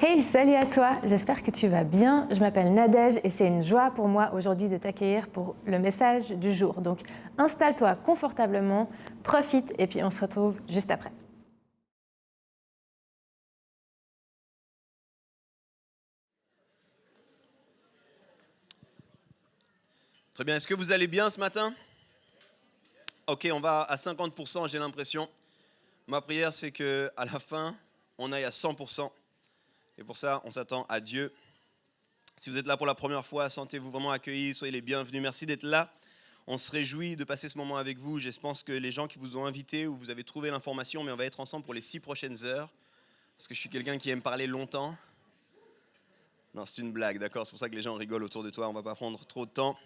Hey, salut à toi, j'espère que tu vas bien. Je m'appelle Nadège et c'est une joie pour moi aujourd'hui de t'accueillir pour le message du jour. Donc installe-toi confortablement, profite et puis on se retrouve juste après. Très bien, est-ce que vous allez bien ce matin? Ok, on va à 50%, j'ai l'impression. Ma prière, c'est qu'à la fin, on aille à 100%. Et pour ça, on s'attend à Dieu. Si vous êtes là pour la première fois, sentez-vous vraiment accueillis, soyez les bienvenus. Merci d'être là. On se réjouit de passer ce moment avec vous. Je pense que les gens qui vous ont invité ou vous avez trouvé l'information, mais on va être ensemble pour les 6 prochaines heures. Parce que je suis quelqu'un qui aime parler longtemps. Non, c'est une blague, d'accord? C'est pour ça que les gens rigolent autour de toi. On ne va pas prendre trop de temps.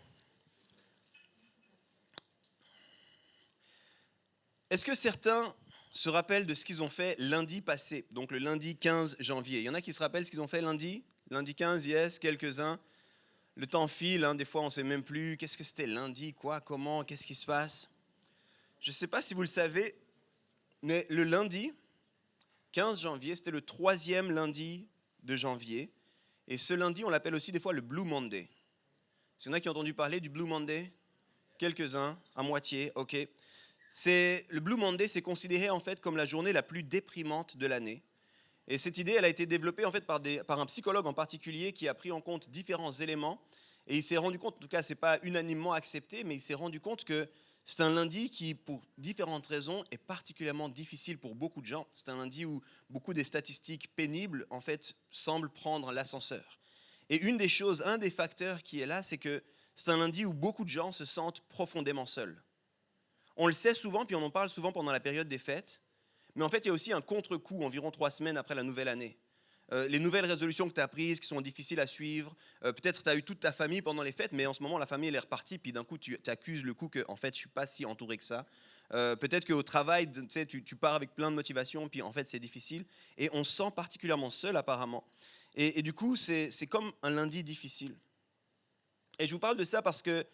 Est-ce que certains se rappellent de ce qu'ils ont fait lundi passé, donc le lundi 15 janvier? Il y en a qui se rappellent ce qu'ils ont fait lundi? Lundi 15, yes, quelques-uns. Le temps file, des fois on ne sait même plus. Qu'est-ce que c'était lundi? Quoi? Comment? Qu'est-ce qui se passe? Je ne sais pas si vous le savez, mais le lundi 15 janvier, c'était le 3e lundi de janvier. Et ce lundi, on l'appelle aussi des fois le Blue Monday. Est-ce qu'il y en a qui ont entendu parler du Blue Monday? Quelques-uns, à moitié, ok. Le Blue Monday, c'est considéré en fait comme la journée la plus déprimante de l'année. Et cette idée, elle a été développée en fait par un psychologue en particulier qui a pris en compte différents éléments. Et il s'est rendu compte, en tout cas, ce n'est pas unanimement accepté, mais il s'est rendu compte que c'est un lundi qui, pour différentes raisons, est particulièrement difficile pour beaucoup de gens. C'est un lundi où beaucoup des statistiques pénibles, en fait, semblent prendre l'ascenseur. Et un des facteurs qui est là, c'est que c'est un lundi où beaucoup de gens se sentent profondément seuls. On le sait souvent, puis on en parle souvent pendant la période des fêtes. Mais en fait, il y a aussi un contre-coup environ 3 semaines après la nouvelle année. Les nouvelles résolutions que tu as prises, qui sont difficiles à suivre, peut-être tu as eu toute ta famille pendant les fêtes, mais en ce moment, la famille elle est repartie, puis d'un coup, tu accuses le coup que, en fait, je ne suis pas si entouré que ça. Peut-être qu'au travail, tu pars avec plein de motivation, puis en fait, c'est difficile. Et on se sent particulièrement seul, apparemment. Et du coup, c'est comme un lundi difficile. Et je vous parle de ça parce que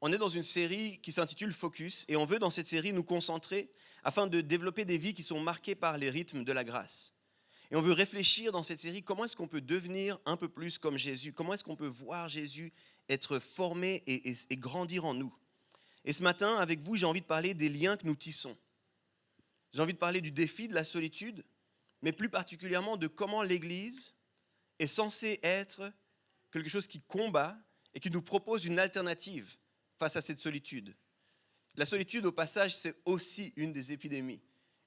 on est dans une série qui s'intitule Focus et on veut dans cette série nous concentrer afin de développer des vies qui sont marquées par les rythmes de la grâce. Et on veut réfléchir dans cette série comment est-ce qu'on peut devenir un peu plus comme Jésus, comment est-ce qu'on peut voir Jésus être formé et grandir en nous. Et ce matin, avec vous, j'ai envie de parler des liens que nous tissons. J'ai envie de parler du défi de la solitude, mais plus particulièrement de comment l'Église est censée être quelque chose qui combat et qui nous propose une alternative face à cette solitude. La solitude, au passage, c'est aussi une des épidémies,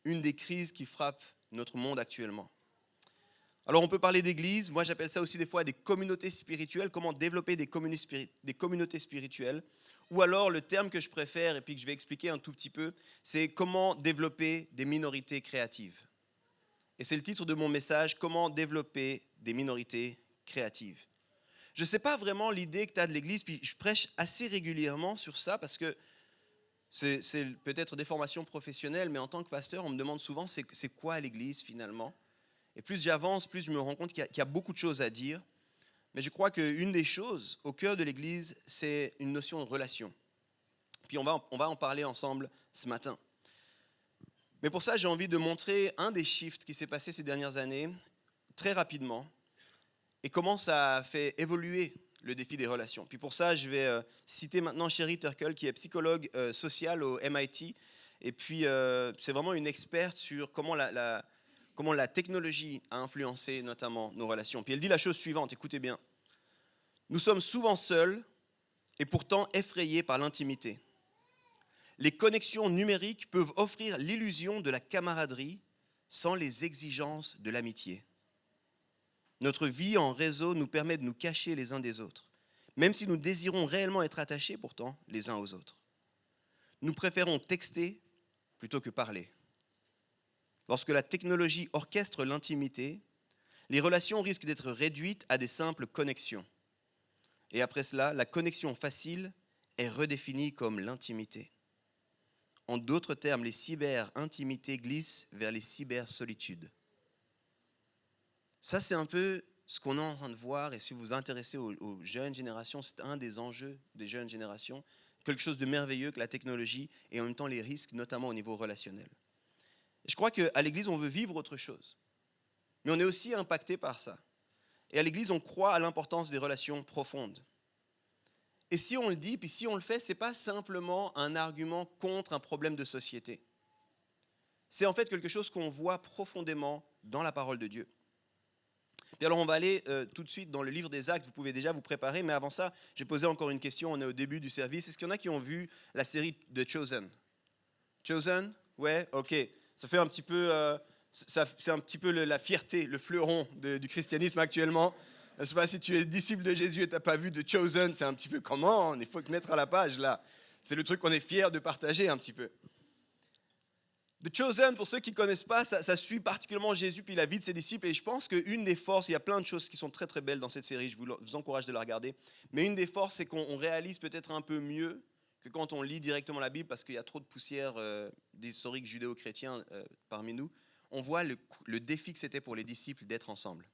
une des crises qui frappent notre monde actuellement. Alors on peut parler d'église, moi j'appelle ça aussi des fois des communautés spirituelles, comment développer des communautés spirituelles, ou alors le terme que je préfère et puis que je vais expliquer un tout petit peu, c'est comment développer des minorités créatives. Et c'est le titre de mon message, comment développer des minorités créatives. Je ne sais pas vraiment l'idée que tu as de l'Église, puis je prêche assez régulièrement sur ça parce que c'est peut-être des formations professionnelles, mais en tant que pasteur, on me demande souvent c'est quoi l'Église finalement. Et plus j'avance, plus je me rends compte qu'il y a beaucoup de choses à dire. Mais je crois qu'une des choses au cœur de l'Église, c'est une notion de relation. Puis on va en parler ensemble ce matin. Mais pour ça, j'ai envie de montrer un des shifts qui s'est passé ces dernières années, très rapidement, et comment ça a fait évoluer le défi des relations. Puis pour ça, je vais citer maintenant Sherry Turkle, qui est psychologue sociale au MIT. Et puis, c'est vraiment une experte sur comment la technologie a influencé notamment nos relations. Puis elle dit la chose suivante, écoutez bien. Nous sommes souvent seuls et pourtant effrayés par l'intimité. Les connexions numériques peuvent offrir l'illusion de la camaraderie sans les exigences de l'amitié. Notre vie en réseau nous permet de nous cacher les uns des autres, même si nous désirons réellement être attachés pourtant les uns aux autres. Nous préférons texter plutôt que parler. Lorsque la technologie orchestre l'intimité, les relations risquent d'être réduites à des simples connexions. Et après cela, la connexion facile est redéfinie comme l'intimité. En d'autres termes, les cyber-intimités glissent vers les cyber-solitudes. Ça, c'est un peu ce qu'on est en train de voir, et si vous vous intéressez aux jeunes générations, c'est un des enjeux des jeunes générations, quelque chose de merveilleux que la technologie, et en même temps les risques, notamment au niveau relationnel. Et je crois qu'à l'Église, on veut vivre autre chose, mais on est aussi impacté par ça. Et à l'Église, on croit à l'importance des relations profondes. Et si on le dit, puis si on le fait, ce n'est pas simplement un argument contre un problème de société. C'est en fait quelque chose qu'on voit profondément dans la parole de Dieu. Puis alors on va aller tout de suite dans le livre des Actes, vous pouvez déjà vous préparer, mais avant ça, j'ai posé encore une question, on est au début du service. Est-ce qu'il y en a qui ont vu la série de Chosen? Chosen? Ouais, ok. Ça fait un petit peu, c'est un petit peu la fierté, le fleuron du christianisme actuellement. Je ne sais pas si tu es disciple de Jésus et tu n'as pas vu de Chosen, c'est un petit peu comment, il faut te mettre à la page là. C'est le truc qu'on est fier de partager un petit peu. The Chosen, pour ceux qui ne connaissent pas, ça suit particulièrement Jésus puis la vie de ses disciples. Et je pense qu'une des forces, il y a plein de choses qui sont très très belles dans cette série, je vous encourage de la regarder. Mais une des forces, c'est qu'on réalise peut-être un peu mieux que quand on lit directement la Bible, parce qu'il y a trop de poussière d'historiques judéo-chrétiens parmi nous. On voit le défi que c'était pour les disciples d'être ensemble.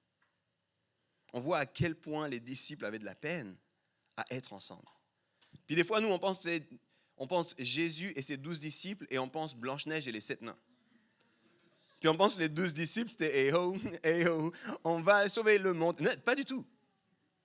On voit à quel point les disciples avaient de la peine à être ensemble. Puis des fois, nous, on pense Jésus et ses 12 disciples et on pense Blanche-Neige et les 7 nains. Puis on pense les 12 disciples, c'était on va sauver le monde. Non, pas du tout.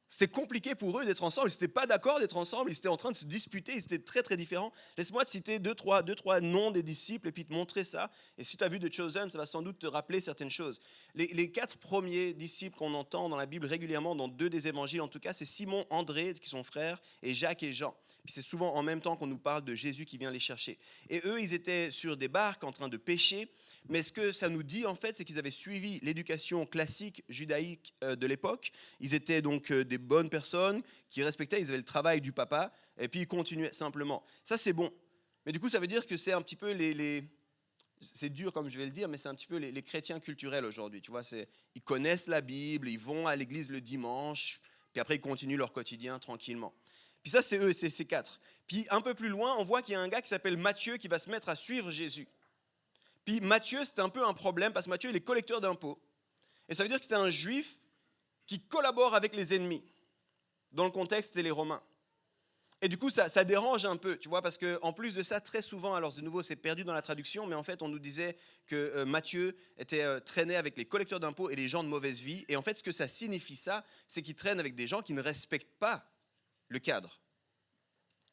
C'était compliqué pour eux d'être ensemble. Ils n'étaient pas d'accord d'être ensemble. Ils étaient en train de se disputer. Ils étaient très, très différents. Laisse-moi te citer deux, trois noms des disciples et puis te montrer ça. Et si tu as vu The Chosen, ça va sans doute te rappeler certaines choses. Les 4 premiers disciples qu'on entend dans la Bible régulièrement, dans 2 des évangiles en tout cas, c'est Simon, André, qui sont frères, et Jacques et Jean. Puis c'est souvent en même temps qu'on nous parle de Jésus qui vient les chercher. Et eux, ils étaient sur des barques en train de pêcher. Mais ce que ça nous dit, en fait, c'est qu'ils avaient suivi l'éducation classique judaïque de l'époque. Ils étaient donc des bonnes personnes qui respectaient, ils avaient le travail du papa, et puis ils continuaient simplement. Ça, c'est bon. Mais du coup, ça veut dire que c'est un petit peu c'est dur comme je vais le dire, mais c'est un petit peu les chrétiens culturels aujourd'hui. Tu vois, ils connaissent la Bible, ils vont à l'église le dimanche, puis après, ils continuent leur quotidien tranquillement. Puis ça, c'est eux, c'est ces 4. Puis un peu plus loin, on voit qu'il y a un gars qui s'appelle Matthieu qui va se mettre à suivre Jésus. Puis Matthieu, c'était un peu un problème parce que Matthieu, il est collecteur d'impôts. Et ça veut dire que c'était un juif qui collabore avec les ennemis. Dans le contexte, c'était les Romains. Et du coup, ça dérange un peu, tu vois, parce qu'en plus de ça, très souvent, alors de nouveau, c'est perdu dans la traduction, mais en fait, on nous disait que Matthieu traînait avec les collecteurs d'impôts et les gens de mauvaise vie. Et en fait, ce que ça signifie, c'est qu'il traîne avec des gens qui ne respectent pas le cadre.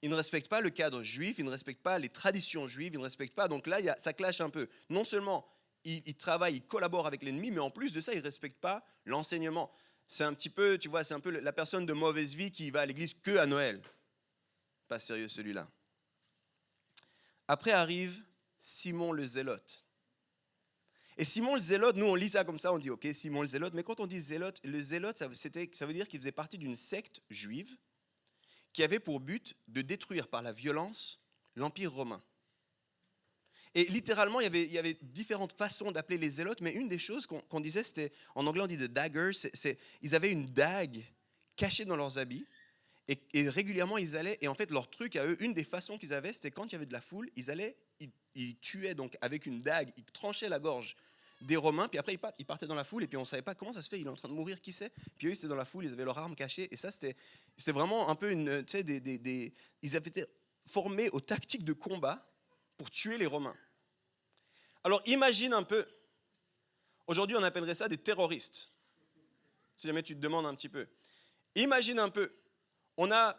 Ils ne respectent pas le cadre juif, ils ne respectent pas les traditions juives, ils ne respectent pas. Donc là, ça clash un peu. Non seulement ils travaillent, ils collaborent avec l'ennemi, mais en plus de ça, ils ne respectent pas l'enseignement. C'est un petit peu, tu vois, c'est un peu la personne de mauvaise vie qui va à l'église que à Noël. Pas sérieux celui-là. Après arrive Simon le Zélote. Et Simon le Zélote, nous on lit ça comme ça, on dit ok, Simon le Zélote, mais quand on dit Zélote, le Zélote, ça veut dire qu'il faisait partie d'une secte juive qui avait pour but de détruire par la violence l'Empire romain. Et littéralement, il y avait différentes façons d'appeler les zélotes, mais une des choses qu'on disait, c'était, en anglais on dit the dagger, ils avaient une dague cachée dans leurs habits, et régulièrement ils allaient, et en fait leur truc à eux, une des façons qu'ils avaient, c'était quand il y avait de la foule, ils tuaient donc avec une dague, ils tranchaient la gorge des Romains, puis après ils partaient dans la foule, et puis on ne savait pas comment ça se fait, il est en train de mourir, qui c'est? Puis eux, ils étaient dans la foule, ils avaient leurs armes cachées, et ça, c'était vraiment un peu une, tu sais, ils avaient été formés aux tactiques de combat pour tuer les Romains. Alors imagine un peu, aujourd'hui on appellerait ça des terroristes, si jamais tu te demandes un petit peu. Imagine un peu, on a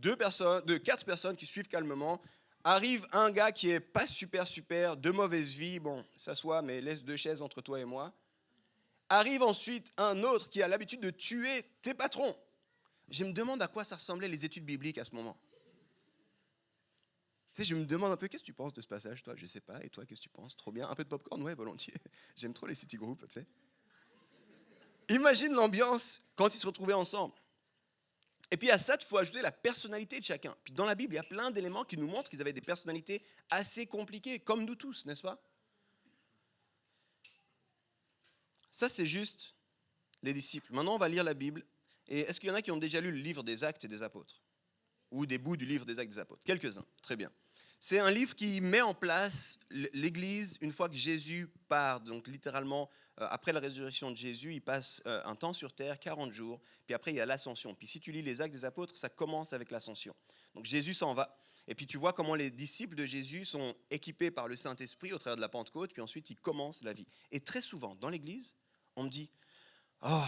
4 personnes qui suivent calmement. Arrive un gars qui est pas super, de mauvaise vie, bon, s'assoit, mais laisse 2 chaises entre toi et moi. Arrive ensuite un autre qui a l'habitude de tuer tes patrons. Je me demande à quoi ça ressemblait les études bibliques à ce moment. Tu sais, je me demande un peu, qu'est-ce que tu penses de ce passage, toi? Je sais pas, et toi, qu'est-ce que tu penses? Trop bien, un peu de popcorn, ouais, volontiers. J'aime trop les city groups, tu sais. Imagine l'ambiance quand ils se retrouvaient ensemble. Et puis à ça, il faut ajouter la personnalité de chacun. Puis dans la Bible, il y a plein d'éléments qui nous montrent qu'ils avaient des personnalités assez compliquées, comme nous tous, n'est-ce pas? Ça, c'est juste les disciples. Maintenant, on va lire la Bible. Et est-ce qu'il y en a qui ont déjà lu le livre des Actes et des Apôtres? Ou des bouts du livre des Actes des Apôtres? Quelques-uns, très bien. C'est un livre qui met en place l'Église une fois que Jésus part. Donc littéralement, après la résurrection de Jésus, il passe un temps sur terre, 40 jours, puis après il y a l'ascension. Puis si tu lis les Actes des Apôtres, ça commence avec l'ascension. Donc Jésus s'en va. Et puis tu vois comment les disciples de Jésus sont équipés par le Saint-Esprit au travers de la Pentecôte, puis ensuite ils commencent la vie. Et très souvent, dans l'Église, on me dit « Oh,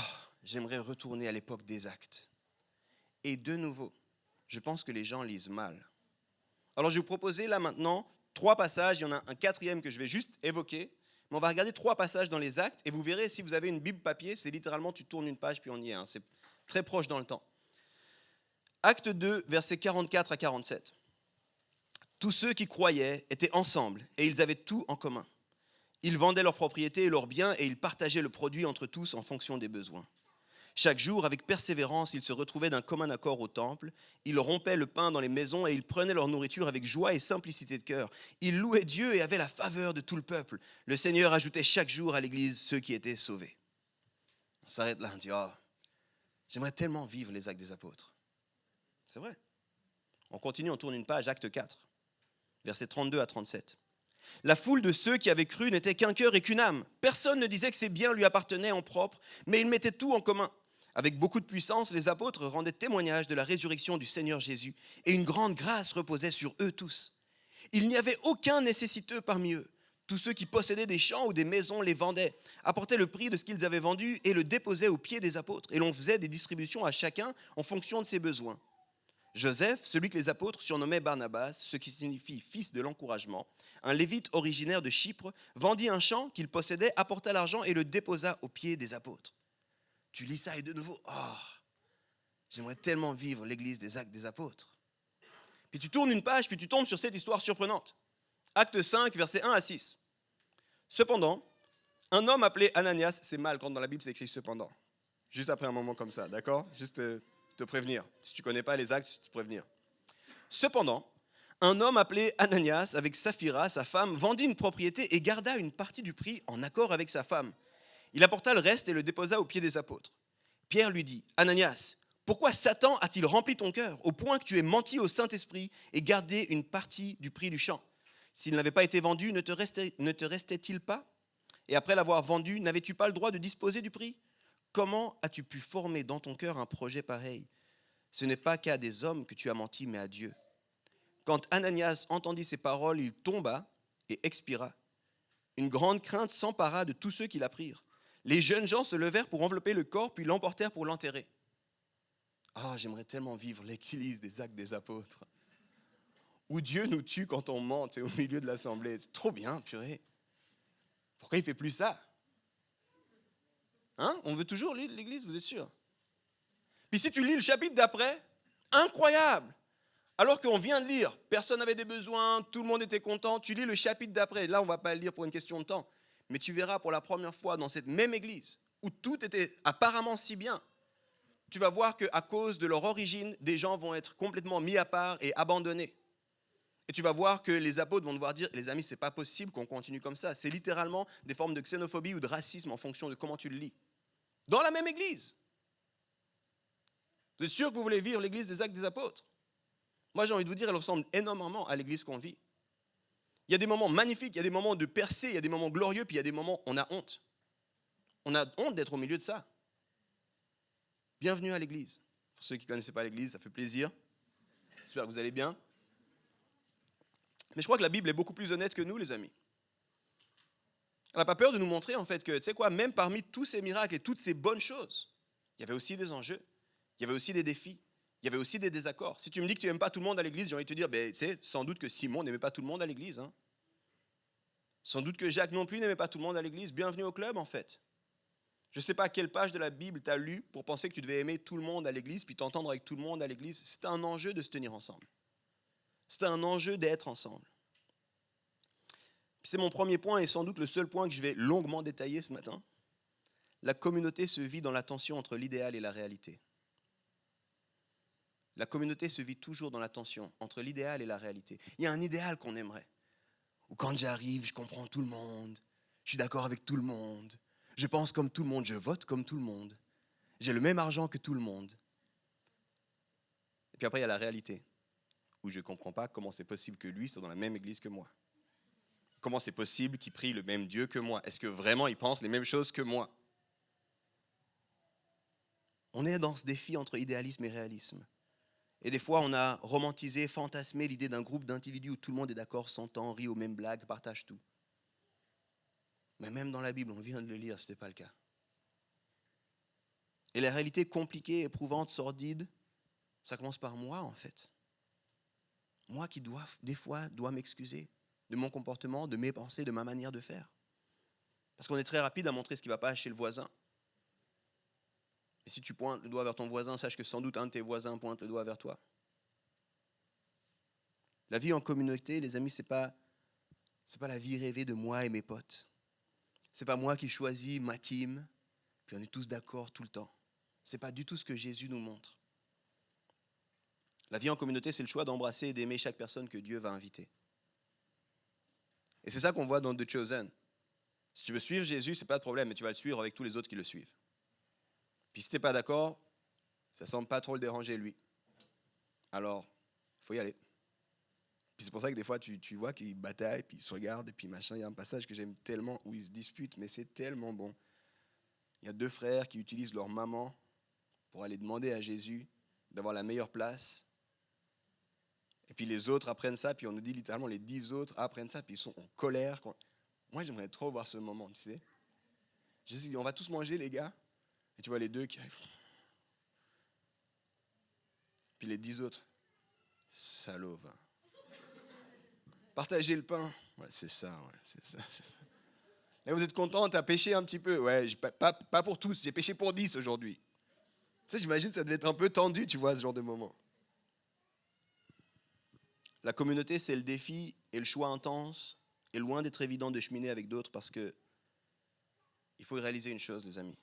j'aimerais retourner à l'époque des Actes. Et de nouveau, je pense que les gens lisent mal. Alors je vais vous proposer là maintenant 3 passages, il y en a un 4e que je vais juste évoquer, mais on va regarder 3 passages dans les Actes et vous verrez si vous avez une Bible papier, c'est littéralement tu tournes une page puis on y est, c'est très proche dans le temps. Acte 2, versets 44 à 47. Tous ceux qui croyaient étaient ensemble et ils avaient tout en commun. Ils vendaient leurs propriétés et leurs biens et ils partageaient le produit entre tous en fonction des besoins. Chaque jour, avec persévérance, ils se retrouvaient d'un commun accord au temple. Ils rompaient le pain dans les maisons et ils prenaient leur nourriture avec joie et simplicité de cœur. Ils louaient Dieu et avaient la faveur de tout le peuple. Le Seigneur ajoutait chaque jour à l'église ceux qui étaient sauvés. On s'arrête là, on dit, oh, j'aimerais tellement vivre les actes des apôtres. C'est vrai. On continue, on tourne une page, acte 4, versets 32 à 37. La foule de ceux qui avaient cru n'était qu'un cœur et qu'une âme. Personne ne disait que ses biens lui appartenaient en propre, mais ils mettaient tout en commun. Avec beaucoup de puissance, les apôtres rendaient témoignage de la résurrection du Seigneur Jésus, et une grande grâce reposait sur eux tous. Il n'y avait aucun nécessiteux parmi eux. Tous ceux qui possédaient des champs ou des maisons les vendaient, apportaient le prix de ce qu'ils avaient vendu et le déposaient aux pieds des apôtres. Et l'on faisait des distributions à chacun en fonction de ses besoins. Joseph, celui que les apôtres surnommaient Barnabas, ce qui signifie fils de l'encouragement, un lévite originaire de Chypre, vendit un champ qu'il possédait, apporta l'argent et le déposa aux pieds des apôtres. Tu lis ça et de nouveau, j'aimerais tellement vivre l'église des actes des apôtres. Puis tu tournes une page, puis tu tombes sur cette histoire surprenante. Acte 5, versets 1 à 6. Cependant, un homme appelé Ananias, c'est mal quand dans la Bible c'est écrit cependant, juste après un moment comme ça, d'accord ? Juste te prévenir. Si tu ne connais pas les actes, te prévenir. Cependant, un homme appelé Ananias, avec Saphira, sa femme, vendit une propriété et garda une partie du prix en accord avec sa femme. Il apporta le reste et le déposa aux pieds des apôtres. Pierre lui dit, Ananias, pourquoi Satan a-t-il rempli ton cœur au point que tu aies menti au Saint-Esprit et gardé une partie du prix du champ ? S'il n'avait pas été vendu, ne te restait-il pas ? Et après l'avoir vendu, n'avais-tu pas le droit de disposer du prix ? Comment as-tu pu former dans ton cœur un projet pareil ? Ce n'est pas qu'à des hommes que tu as menti, mais à Dieu. Quand Ananias entendit ces paroles, il tomba et expira. Une grande crainte s'empara de tous ceux qui l'apprirent. Les jeunes gens se levèrent pour envelopper le corps, puis l'emportèrent pour l'enterrer. J'aimerais tellement vivre l'église des actes des apôtres, où Dieu nous tue quand on ment au milieu de l'assemblée. C'est trop bien, purée. Pourquoi il ne fait plus ça ? On veut toujours lire l'église, vous êtes sûr ? Puis si tu lis le chapitre d'après, incroyable. Alors qu'on vient de lire, personne n'avait des besoins, tout le monde était content, tu lis le chapitre d'après, là on ne va pas le lire pour une question de temps, mais tu verras pour la première fois dans cette même église, où tout était apparemment si bien, tu vas voir qu'à cause de leur origine, des gens vont être complètement mis à part et abandonnés. Et tu vas voir que les apôtres vont devoir dire, les amis, ce n'est pas possible qu'on continue comme ça. C'est littéralement des formes de xénophobie ou de racisme en fonction de comment tu le lis. Dans la même église. Vous êtes sûr que vous voulez vivre l'église des actes des apôtres ? Moi, j'ai envie de vous dire, elle ressemble énormément à l'église qu'on vit. Il y a des moments magnifiques, il y a des moments de percée, il y a des moments glorieux, puis il y a des moments où on a honte. On a honte d'être au milieu de ça. Bienvenue à l'église. Pour ceux qui ne connaissaient pas l'église, ça fait plaisir. J'espère que vous allez bien. Mais je crois que la Bible est beaucoup plus honnête que nous, les amis. Elle n'a pas peur de nous montrer, en fait, que, tu sais quoi, même parmi tous ces miracles et toutes ces bonnes choses, il y avait aussi des enjeux, il y avait aussi des défis, il y avait aussi des désaccords. Si tu me dis que tu n'aimes pas tout le monde à l'église, j'ai envie de te dire, tu sais, sans doute que Simon n'aimait pas tout le monde à l'église. Sans doute que Jacques non plus n'aimait pas tout le monde à l'église. Bienvenue au club, en fait. Je ne sais pas à quelle page de la Bible tu as lu pour penser que tu devais aimer tout le monde à l'église, puis t'entendre avec tout le monde à l'église. C'est un enjeu de se tenir ensemble. C'est un enjeu d'être ensemble. C'est mon premier point et sans doute le seul point que je vais longuement détailler ce matin. La communauté se vit dans la tension entre l'idéal et la réalité. La communauté se vit toujours dans la tension entre l'idéal et la réalité. Il y a un idéal qu'on aimerait. Où quand j'arrive, je comprends tout le monde, je suis d'accord avec tout le monde, je pense comme tout le monde, je vote comme tout le monde, j'ai le même argent que tout le monde. Et puis après, il y a la réalité, où je ne comprends pas comment c'est possible que lui soit dans la même église que moi. Comment c'est possible qu'il prie le même Dieu que moi ? Est-ce que vraiment il pense les mêmes choses que moi ? On est dans ce défi entre idéalisme et réalisme. Et des fois, on a romantisé, fantasmé l'idée d'un groupe d'individus où tout le monde est d'accord, s'entend, rit aux mêmes blagues, partage tout. Mais même dans la Bible, on vient de le lire, ce n'était pas le cas. Et la réalité compliquée, éprouvante, sordide, ça commence par moi en fait. Moi qui des fois, dois m'excuser de mon comportement, de mes pensées, de ma manière de faire. Parce qu'on est très rapide à montrer ce qui ne va pas chez le voisin. Et si tu pointes le doigt vers ton voisin, sache que sans doute un de tes voisins pointe le doigt vers toi. La vie en communauté, les amis, c'est pas la vie rêvée de moi et mes potes. C'est pas moi qui choisis ma team, puis on est tous d'accord tout le temps. C'est pas du tout ce que Jésus nous montre. La vie en communauté, c'est le choix d'embrasser et d'aimer chaque personne que Dieu va inviter. Et c'est ça qu'on voit dans The Chosen. Si tu veux suivre Jésus, c'est pas de problème, mais tu vas le suivre avec tous les autres qui le suivent. Puis si tu n'es pas d'accord, ça ne semble pas trop le déranger lui. Alors, il faut y aller. Puis c'est pour ça que des fois, tu vois qu'ils bataillent, puis ils se regardent, et puis machin. Il y a un passage que j'aime tellement où ils se disputent, mais c'est tellement bon. Il y a deux frères qui utilisent leur maman pour aller demander à Jésus d'avoir la meilleure place. Et puis les autres apprennent ça, puis on nous dit littéralement les 10 autres apprennent ça, puis ils sont en colère. Moi, j'aimerais trop voir ce moment, tu sais. Jésus dit, on va tous manger, les gars. Et tu vois les deux qui arrivent. Puis les 10 autres, salaud, va. Partagez le pain. Ouais, c'est ça, ouais, c'est ça. Là, vous êtes contents, t'as pêché un petit peu. Ouais, pas pour tous, j'ai pêché pour 10 aujourd'hui. Tu sais, j'imagine que ça devait être un peu tendu, tu vois, ce genre de moment. La communauté, c'est le défi et le choix intense, et loin d'être évident de cheminer avec d'autres, parce que il faut réaliser une chose, les amis.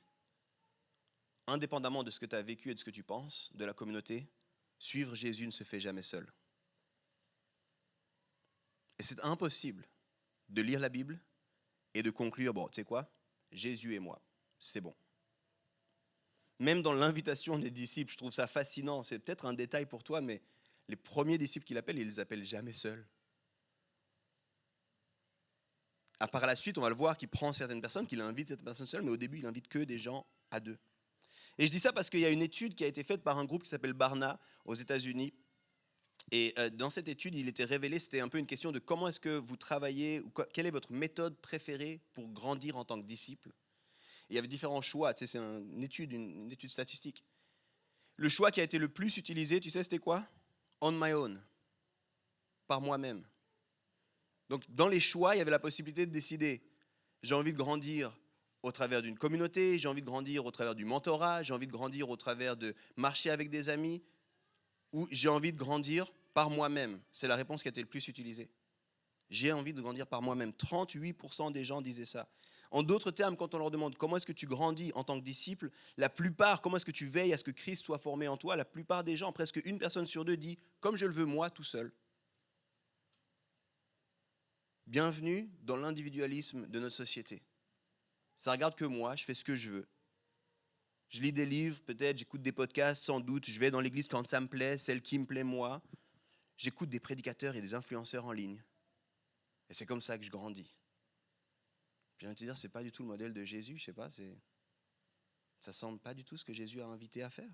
Indépendamment de ce que tu as vécu et de ce que tu penses de la communauté, suivre Jésus ne se fait jamais seul. Et c'est impossible de lire la Bible et de conclure, bon, tu sais quoi, Jésus et moi, c'est bon. Même dans l'invitation des disciples, je trouve ça fascinant. C'est peut-être un détail pour toi, mais les premiers disciples qu'il appelle, il les appelle jamais seuls. Par la suite, on va le voir qu'il prend certaines personnes, qu'il invite certaines personnes seules, mais au début, il invite que des gens à deux. Et je dis ça parce qu'il y a une étude qui a été faite par un groupe qui s'appelle Barna aux États-Unis. Et dans cette étude, il était révélé, c'était un peu une question de comment est-ce que vous travaillez, ou quelle est votre méthode préférée pour grandir en tant que disciple. Et il y avait différents choix, tu sais, c'est une étude statistique. Le choix qui a été le plus utilisé, tu sais, c'était quoi? On my own, par moi-même. Donc dans les choix, il y avait la possibilité de décider, j'ai envie de grandir au travers d'une communauté, j'ai envie de grandir au travers du mentorat, j'ai envie de grandir au travers de marcher avec des amis, ou j'ai envie de grandir par moi-même. C'est la réponse qui a été le plus utilisée. J'ai envie de grandir par moi-même. 38% des gens disaient ça. En d'autres termes, quand on leur demande comment est-ce que tu grandis en tant que disciple, la plupart, comment est-ce que tu veilles à ce que Christ soit formé en toi, la plupart des gens, presque une personne sur deux dit, comme je le veux moi, tout seul. Bienvenue dans l'individualisme de notre société. Ça regarde que moi, je fais ce que je veux. Je lis des livres, peut-être, j'écoute des podcasts, sans doute, je vais dans l'église quand ça me plaît, celle qui me plaît moi. J'écoute des prédicateurs et des influenceurs en ligne. Et c'est comme ça que je grandis. Puis je viens te dire, c'est pas du tout le modèle de Jésus, je sais pas, ça semble pas du tout ce que Jésus a invité à faire.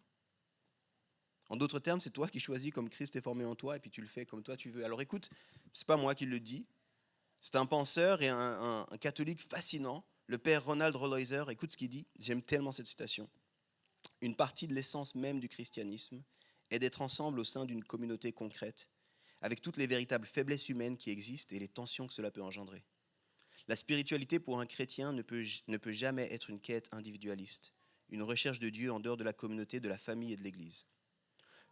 En d'autres termes, c'est toi qui choisis comme Christ est formé en toi et puis tu le fais comme toi tu veux. Alors écoute, c'est pas moi qui le dis, c'est un penseur et un catholique fascinant, le père Ronald Rolheiser. Écoute ce qu'il dit, j'aime tellement cette citation. Une partie de l'essence même du christianisme est d'être ensemble au sein d'une communauté concrète, avec toutes les véritables faiblesses humaines qui existent et les tensions que cela peut engendrer. La spiritualité pour un chrétien ne peut jamais être une quête individualiste, une recherche de Dieu en dehors de la communauté, de la famille et de l'Église.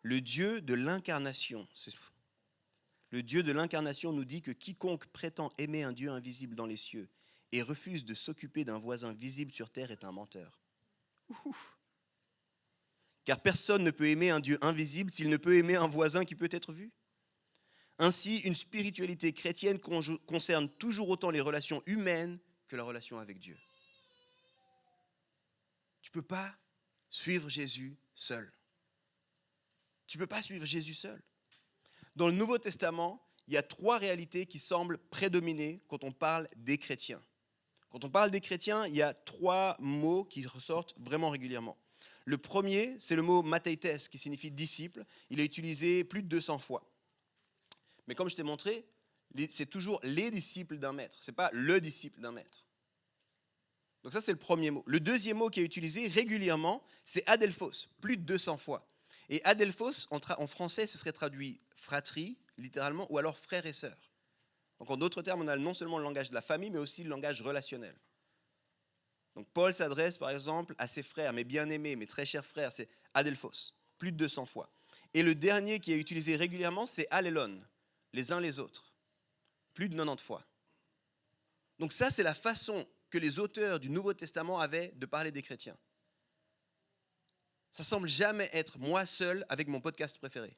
Le Dieu de l'incarnation nous dit que quiconque prétend aimer un Dieu invisible dans les cieux et refuse de s'occuper d'un voisin visible sur terre est un menteur. Ouf. Car personne ne peut aimer un Dieu invisible s'il ne peut aimer un voisin qui peut être vu. Ainsi, une spiritualité chrétienne concerne toujours autant les relations humaines que la relation avec Dieu. Tu ne peux pas suivre Jésus seul. Tu ne peux pas suivre Jésus seul. Dans le Nouveau Testament, il y a 3 réalités qui semblent prédominer quand on parle des chrétiens. Quand on parle des chrétiens, il y a 3 mots qui ressortent vraiment régulièrement. Le premier, c'est le mot matheites, qui signifie disciple. Il est utilisé plus de 200 fois. Mais comme je t'ai montré, c'est toujours les disciples d'un maître. Ce n'est pas le disciple d'un maître. Donc ça, c'est le premier mot. Le deuxième mot qui est utilisé régulièrement, c'est adelphos, plus de 200 fois. Et adelphos, en français, ce serait traduit fratrie, littéralement, ou alors frère et sœur. Donc en d'autres termes, on a non seulement le langage de la famille, mais aussi le langage relationnel. Donc Paul s'adresse par exemple à ses frères, mes bien-aimés, mes très chers frères, c'est adelphos, plus de 200 fois. Et le dernier qui est utilisé régulièrement, c'est allélon, les uns les autres, plus de 90 fois. Donc ça, c'est la façon que les auteurs du Nouveau Testament avaient de parler des chrétiens. Ça semble jamais être moi seul avec mon podcast préféré.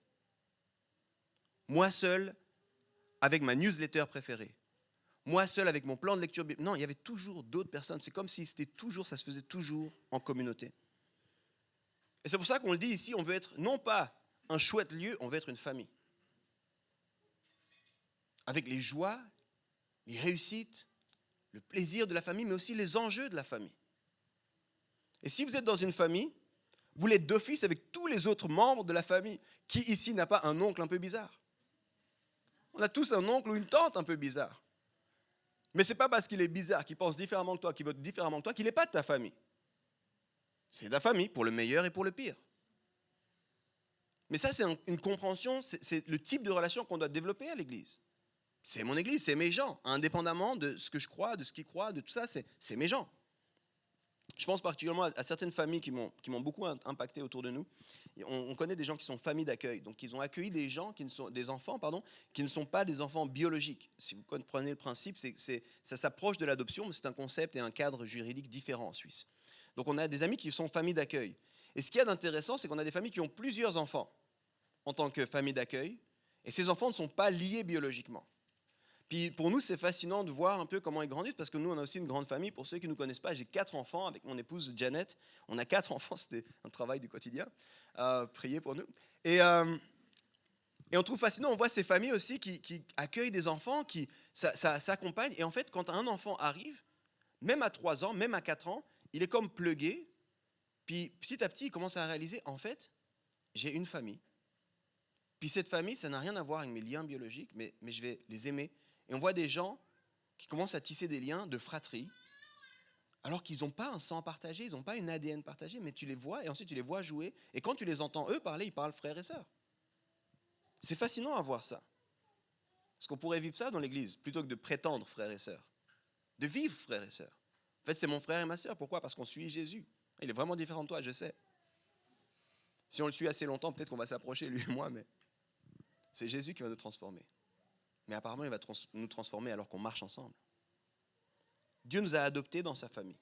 Moi seul avec ma newsletter préférée. Moi seul avec mon plan de lecture biblique. Non, il y avait toujours d'autres personnes. C'est comme si ça se faisait toujours en communauté. Et c'est pour ça qu'on le dit ici, on veut être non pas un chouette lieu, on veut être une famille. Avec les joies, les réussites, le plaisir de la famille, mais aussi les enjeux de la famille. Et si vous êtes dans une famille, vous l'êtes d'office avec tous les autres membres de la famille. Qui ici n'a pas un oncle un peu bizarre? On a tous un oncle ou une tante un peu bizarre. Mais ce n'est pas parce qu'il est bizarre, qu'il pense différemment que toi, qu'il vote différemment que toi, qu'il n'est pas de ta famille. C'est de la famille, pour le meilleur et pour le pire. Mais ça, c'est une compréhension, c'est le type de relation qu'on doit développer à l'Église. C'est mon Église, c'est mes gens, indépendamment de ce que je crois, de ce qu'ils croient, de tout ça, c'est mes gens. Je pense particulièrement à certaines familles qui m'ont beaucoup impacté autour de nous. On connaît des gens qui sont familles d'accueil, donc ils ont accueilli des enfants qui ne sont pas des enfants biologiques. Si vous comprenez le principe, ça s'approche de l'adoption, mais c'est un concept et un cadre juridique différent en Suisse. Donc on a des amis qui sont familles d'accueil. Et ce qu'il y a d'intéressant, c'est qu'on a des familles qui ont plusieurs enfants en tant que famille d'accueil, et ces enfants ne sont pas liés biologiquement. Puis pour nous, c'est fascinant de voir un peu comment ils grandissent, parce que nous, on a aussi une grande famille. Pour ceux qui ne nous connaissent pas, j'ai 4 enfants avec mon épouse Janet. On a 4 enfants, c'était un travail du quotidien. Priez pour nous. Et on trouve fascinant, on voit ces familles aussi qui accueillent des enfants, ça s'accompagne. Et en fait, quand un enfant arrive, même à 3 ans, même à 4 ans, il est comme plugué. Puis petit à petit, il commence à réaliser, en fait, j'ai une famille. Puis cette famille, ça n'a rien à voir avec mes liens biologiques, mais je vais les aimer. Et on voit des gens qui commencent à tisser des liens de fratrie, alors qu'ils n'ont pas un sang partagé, ils n'ont pas une ADN partagée, mais tu les vois et ensuite tu les vois jouer. Et quand tu les entends eux parler, ils parlent frères et sœurs. C'est fascinant à voir ça. Parce qu'on pourrait vivre ça dans l'Église, plutôt que de prétendre frères et sœurs. De vivre frères et sœurs. En fait, c'est mon frère et ma sœur. Pourquoi? Parce qu'on suit Jésus. Il est vraiment différent de toi, je sais. Si on le suit assez longtemps, peut-être qu'on va s'approcher, lui et moi, mais c'est Jésus qui va nous transformer. Mais apparemment, il va nous transformer alors qu'on marche ensemble. Dieu nous a adoptés dans sa famille.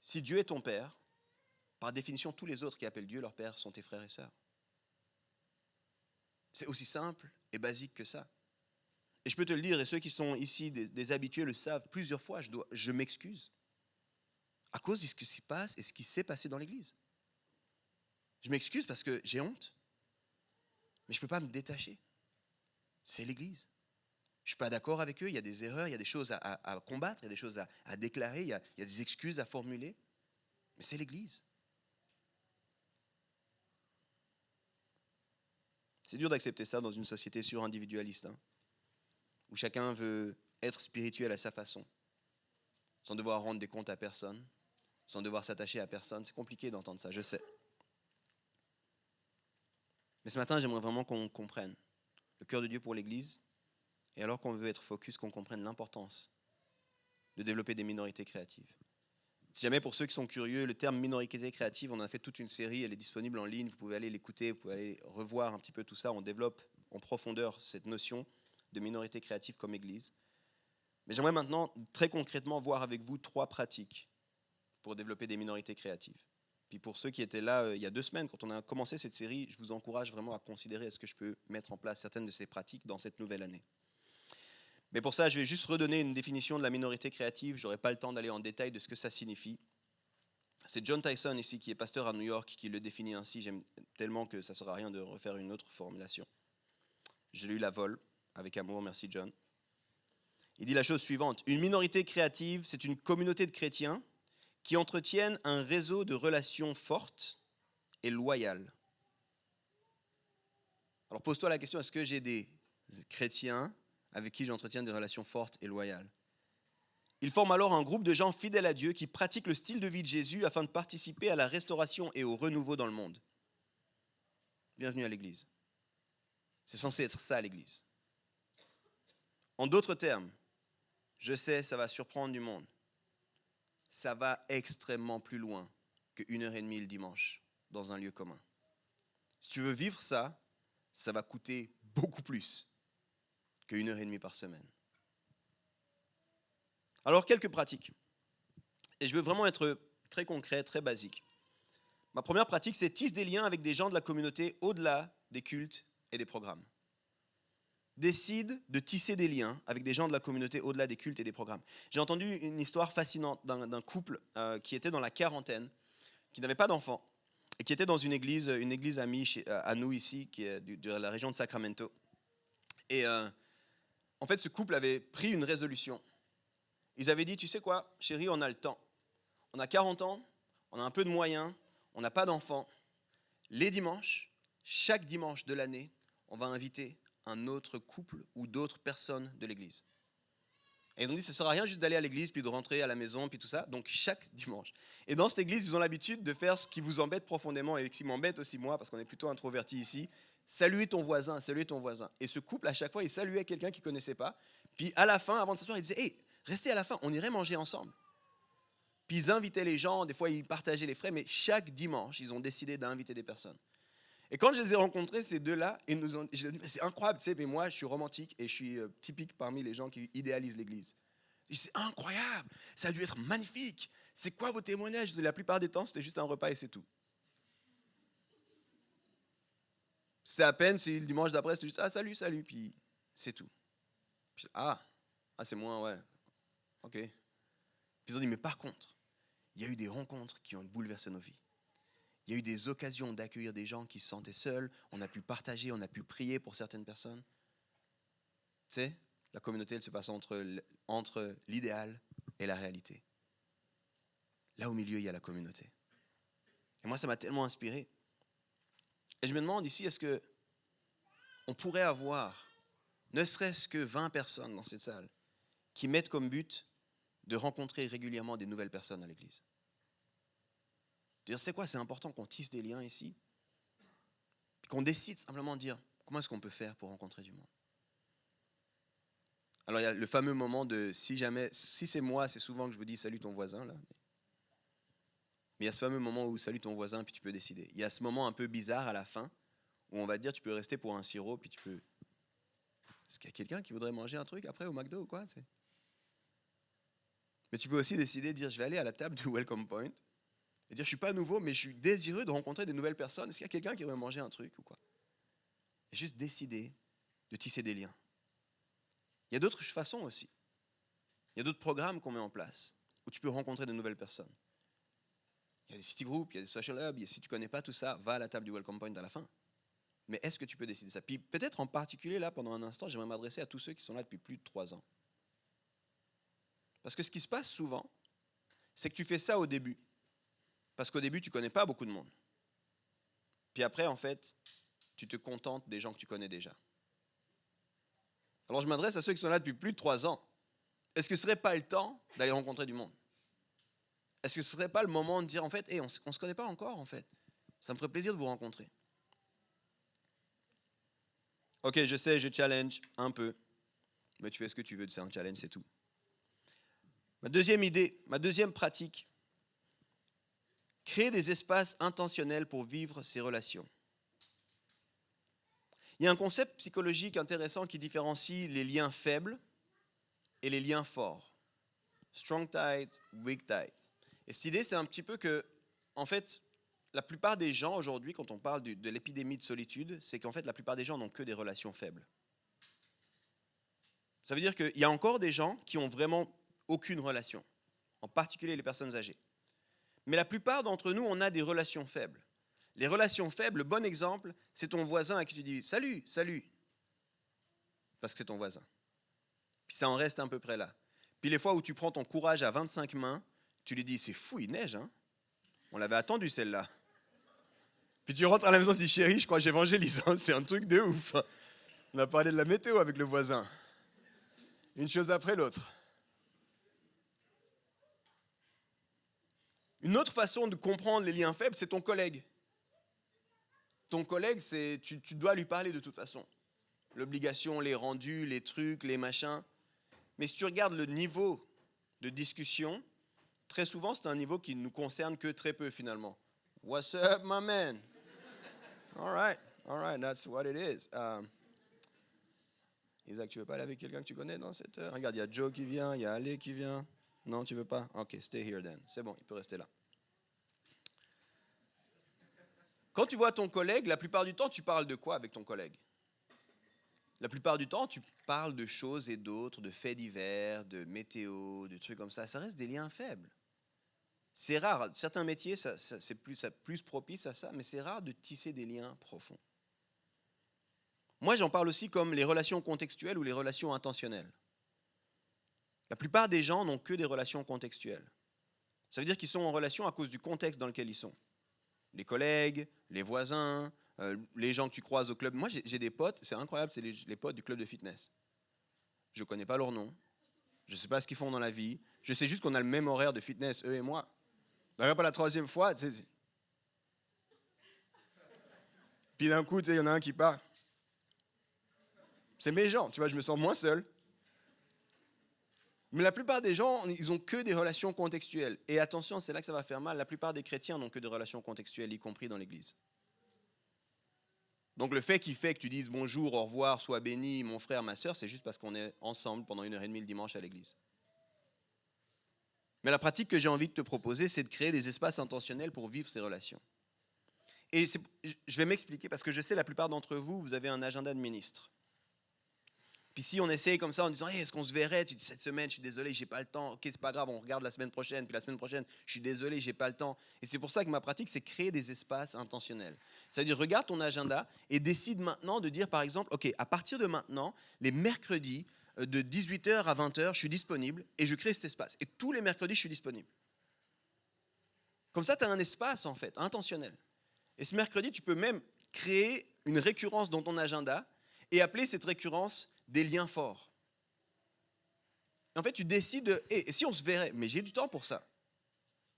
Si Dieu est ton père, par définition, tous les autres qui appellent Dieu leur père sont tes frères et sœurs. C'est aussi simple et basique que ça. Et je peux te le dire, et ceux qui sont ici, des habitués le savent, plusieurs fois, je m'excuse à cause de ce qui se passe et ce qui s'est passé dans l'Église. Je m'excuse parce que j'ai honte, mais je ne peux pas me détacher. C'est l'Église. Je ne suis pas d'accord avec eux, il y a des erreurs, il y a des choses à combattre, il y a des choses à déclarer, il y a des excuses à formuler, mais c'est l'Église. C'est dur d'accepter ça dans une société surindividualiste, où chacun veut être spirituel à sa façon, sans devoir rendre des comptes à personne, sans devoir s'attacher à personne. C'est compliqué d'entendre ça, je sais. Mais ce matin, j'aimerais vraiment qu'on comprenne le cœur de Dieu pour l'Église, et alors qu'on veut être focus, qu'on comprenne l'importance de développer des minorités créatives. Si jamais, pour ceux qui sont curieux, le terme minorité créative, on a fait toute une série, elle est disponible en ligne, vous pouvez aller l'écouter, vous pouvez aller revoir un petit peu tout ça, on développe en profondeur cette notion de minorité créative comme Église. Mais j'aimerais maintenant, très concrètement, voir avec vous 3 pratiques pour développer des minorités créatives. Puis pour ceux qui étaient là il y a 2 semaines, quand on a commencé cette série, je vous encourage vraiment à considérer est-ce que je peux mettre en place certaines de ces pratiques dans cette nouvelle année. Mais pour ça, je vais juste redonner une définition de la minorité créative. Je n'aurai pas le temps d'aller en détail de ce que ça signifie. C'est John Tyson ici, qui est pasteur à New York, qui le définit ainsi. J'aime tellement que ça ne sert à rien de refaire une autre formulation. J'ai lu la vol avec amour, merci John. Il dit la chose suivante: une minorité créative, c'est une communauté de chrétiens qui entretiennent un réseau de relations fortes et loyales. Alors pose-toi la question, est-ce que j'ai des chrétiens avec qui j'entretiens des relations fortes et loyales? Ils forment alors un groupe de gens fidèles à Dieu qui pratiquent le style de vie de Jésus afin de participer à la restauration et au renouveau dans le monde. Bienvenue à l'Église. C'est censé être ça, l'Église. En d'autres termes, je sais, ça va surprendre du monde. Ça va extrêmement plus loin que 1h30 le dimanche dans un lieu commun. Si tu veux vivre ça, ça va coûter beaucoup plus que 1h30 par semaine. Alors, quelques pratiques. Et je veux vraiment être très concret, très basique. Ma première pratique, c'est tisse des liens avec des gens de la communauté au-delà des cultes et des programmes. Décide de tisser des liens avec des gens de la communauté au-delà des cultes et des programmes. J'ai entendu une histoire fascinante d'un couple qui était dans la quarantaine, qui n'avait pas d'enfants, et qui était dans une église amie à nous ici, qui est de la région de Sacramento. Et en fait, ce couple avait pris une résolution. Ils avaient dit, tu sais quoi, chérie, on a le temps. On a 40 ans, on a un peu de moyens, on n'a pas d'enfants. Les dimanches, chaque dimanche de l'année, on va inviter un autre couple ou d'autres personnes de l'église. Et ils ont dit, ça ne sert à rien juste d'aller à l'église, puis de rentrer à la maison, puis tout ça. Donc chaque dimanche. Et dans cette église, ils ont l'habitude de faire ce qui vous embête profondément, et qui m'embête aussi moi, parce qu'on est plutôt introvertis ici. Saluer ton voisin, saluer ton voisin. Et ce couple, à chaque fois, il saluait quelqu'un qu'il ne connaissait pas. Puis à la fin, avant de s'asseoir, il disait, hey, restez à la fin, on irait manger ensemble. Puis ils invitaient les gens, des fois ils partageaient les frais, mais chaque dimanche, ils ont décidé d'inviter des personnes. Et quand je les ai rencontrés, ces deux-là, je leur ai dit, c'est incroyable, tu sais, mais moi je suis romantique et je suis typique parmi les gens qui idéalisent l'église. Je dis, c'est incroyable, ça a dû être magnifique. C'est quoi vos témoignages? La plupart des temps, c'était juste un repas et c'est tout. C'était à peine, si le dimanche d'après, c'était juste, ah salut, salut, puis c'est tout. Puis, c'est moi, ouais. Ok. Puis ils ont dit, mais par contre, il y a eu des rencontres qui ont bouleversé nos vies. Il y a eu des occasions d'accueillir des gens qui se sentaient seuls. On a pu partager, on a pu prier pour certaines personnes. Tu sais, la communauté, elle se passe entre l'idéal et la réalité. Là au milieu, il y a la communauté. Et moi, ça m'a tellement inspiré. Et je me demande ici, est-ce qu'on pourrait avoir, ne serait-ce que 20 personnes dans cette salle, qui mettent comme but de rencontrer régulièrement des nouvelles personnes à l'église. C'est quoi? C'est important qu'on tisse des liens ici, puis qu'on décide simplement de dire comment est-ce qu'on peut faire pour rencontrer du monde. Alors il y a le fameux moment de si c'est moi, c'est souvent que je vous dis salut ton voisin là. Mais il y a ce fameux moment où salut ton voisin puis tu peux décider. Il y a ce moment un peu bizarre à la fin où on va te dire tu peux rester pour un sirop puis tu peux. Est-ce qu'il y a quelqu'un qui voudrait manger un truc après au McDo ou quoi? Mais tu peux aussi décider de dire je vais aller à la table du Welcome Point et dire je suis pas nouveau mais je suis désireux de rencontrer des nouvelles personnes. Est-ce qu'il y a quelqu'un qui aimerait manger un truc ou quoi? Et juste décider de tisser des liens. Il y a d'autres façons aussi. Il y a d'autres programmes qu'on met en place où tu peux rencontrer de nouvelles personnes. Il y a des city groups, il y a des social hubs. Si tu ne connais pas tout ça, va à la table du Welcome Point à la fin. Mais est-ce que tu peux décider ça? Puis peut-être en particulier là, pendant un instant, j'aimerais m'adresser à tous ceux qui sont là depuis plus de 3 ans. Parce que ce qui se passe souvent, c'est que tu fais ça au début. Parce qu'au début, tu ne connais pas beaucoup de monde. Puis après, en fait, tu te contentes des gens que tu connais déjà. Alors je m'adresse à ceux qui sont là depuis plus de 3 ans. Est-ce que ce ne serait pas le temps d'aller rencontrer du monde? Est-ce que ce ne serait pas le moment de dire, en fait, on ne se connaît pas encore, en fait. Ça me ferait plaisir de vous rencontrer. Ok, je sais, je challenge un peu. Mais tu fais ce que tu veux, c'est un challenge, c'est tout. Ma deuxième idée, ma deuxième pratique, créer des espaces intentionnels pour vivre ces relations. Il y a un concept psychologique intéressant qui différencie les liens faibles et les liens forts. Strong tie, weak tie. Et cette idée, c'est un petit peu que, en fait, la plupart des gens aujourd'hui, quand on parle de l'épidémie de solitude, c'est qu'en fait, la plupart des gens n'ont que des relations faibles. Ça veut dire qu'il y a encore des gens qui n'ont vraiment aucune relation, en particulier les personnes âgées. Mais la plupart d'entre nous, on a des relations faibles. Les relations faibles, le bon exemple, c'est ton voisin à qui tu dis « Salut, salut !» Parce que c'est ton voisin. Puis ça en reste à peu près là. Puis les fois où tu prends ton courage à 25 mains, tu lui dis « C'est fou, il neige, hein? On l'avait attendu celle-là. » Puis tu rentres à la maison et tu dis « Chérie, je crois que j'évangélise, hein, c'est un truc de ouf. » On a parlé de la météo avec le voisin. Une chose après l'autre. Une autre façon de comprendre les liens faibles, c'est ton collègue. Ton collègue, tu dois lui parler de toute façon. L'obligation, les rendus, les trucs, les machins. Mais si tu regardes le niveau de discussion, très souvent, c'est un niveau qui ne nous concerne que très peu finalement. What's up, my man? All right, that's what it is. Isaac, tu veux parler avec quelqu'un que tu connais dans cette heure? Regarde, il y a Joe qui vient, il y a Ale qui vient. Non, tu veux pas? Ok, stay here then. C'est bon, il peut rester là. Quand tu vois ton collègue, la plupart du temps, tu parles de quoi avec ton collègue? La plupart du temps, tu parles de choses et d'autres, de faits divers, de météo, de trucs comme ça. Ça reste des liens faibles. C'est rare. Certains métiers, c'est plus propice à ça, mais c'est rare de tisser des liens profonds. Moi, j'en parle aussi comme les relations contextuelles ou les relations intentionnelles. La plupart des gens n'ont que des relations contextuelles. Ça veut dire qu'ils sont en relation à cause du contexte dans lequel ils sont. Les collègues, les voisins, les gens que tu croises au club. Moi, j'ai des potes, c'est incroyable, c'est les potes du club de fitness. Je ne connais pas leur nom, je ne sais pas ce qu'ils font dans la vie, je sais juste qu'on a le même horaire de fitness, eux et moi. D'ailleurs, pas la troisième fois, tu sais. Puis d'un coup, tu sais, il y en a un qui part. C'est mes gens, tu vois, je me sens moins seul. Mais la plupart des gens, ils n'ont que des relations contextuelles. Et attention, c'est là que ça va faire mal, la plupart des chrétiens n'ont que des relations contextuelles, y compris dans l'Église. Donc le fait que tu dises bonjour, au revoir, sois béni, mon frère, ma sœur, c'est juste parce qu'on est ensemble pendant 1h30 le dimanche à l'église. Mais la pratique que j'ai envie de te proposer, c'est de créer des espaces intentionnels pour vivre ces relations. Et je vais m'expliquer parce que je sais la plupart d'entre vous, vous avez un agenda de ministre. Puis si on essaye comme ça en disant hey, est-ce qu'on se verrait? Tu dis cette semaine, je suis désolé, j'ai pas le temps. Ok, c'est pas grave, on regarde la semaine prochaine. Puis la semaine prochaine, je suis désolé, j'ai pas le temps. Et c'est pour ça que ma pratique, c'est créer des espaces intentionnels. C'est-à-dire, regarde ton agenda et décide maintenant de dire par exemple, ok, à partir de maintenant, les mercredis de 18h à 20h, je suis disponible et je crée cet espace. Et tous les mercredis, je suis disponible. Comme ça, tu as un espace en fait, intentionnel. Et ce mercredi, tu peux même créer une récurrence dans ton agenda et appeler cette récurrence des liens forts. En fait, tu décides de, et si on se verrait, mais j'ai du temps pour ça.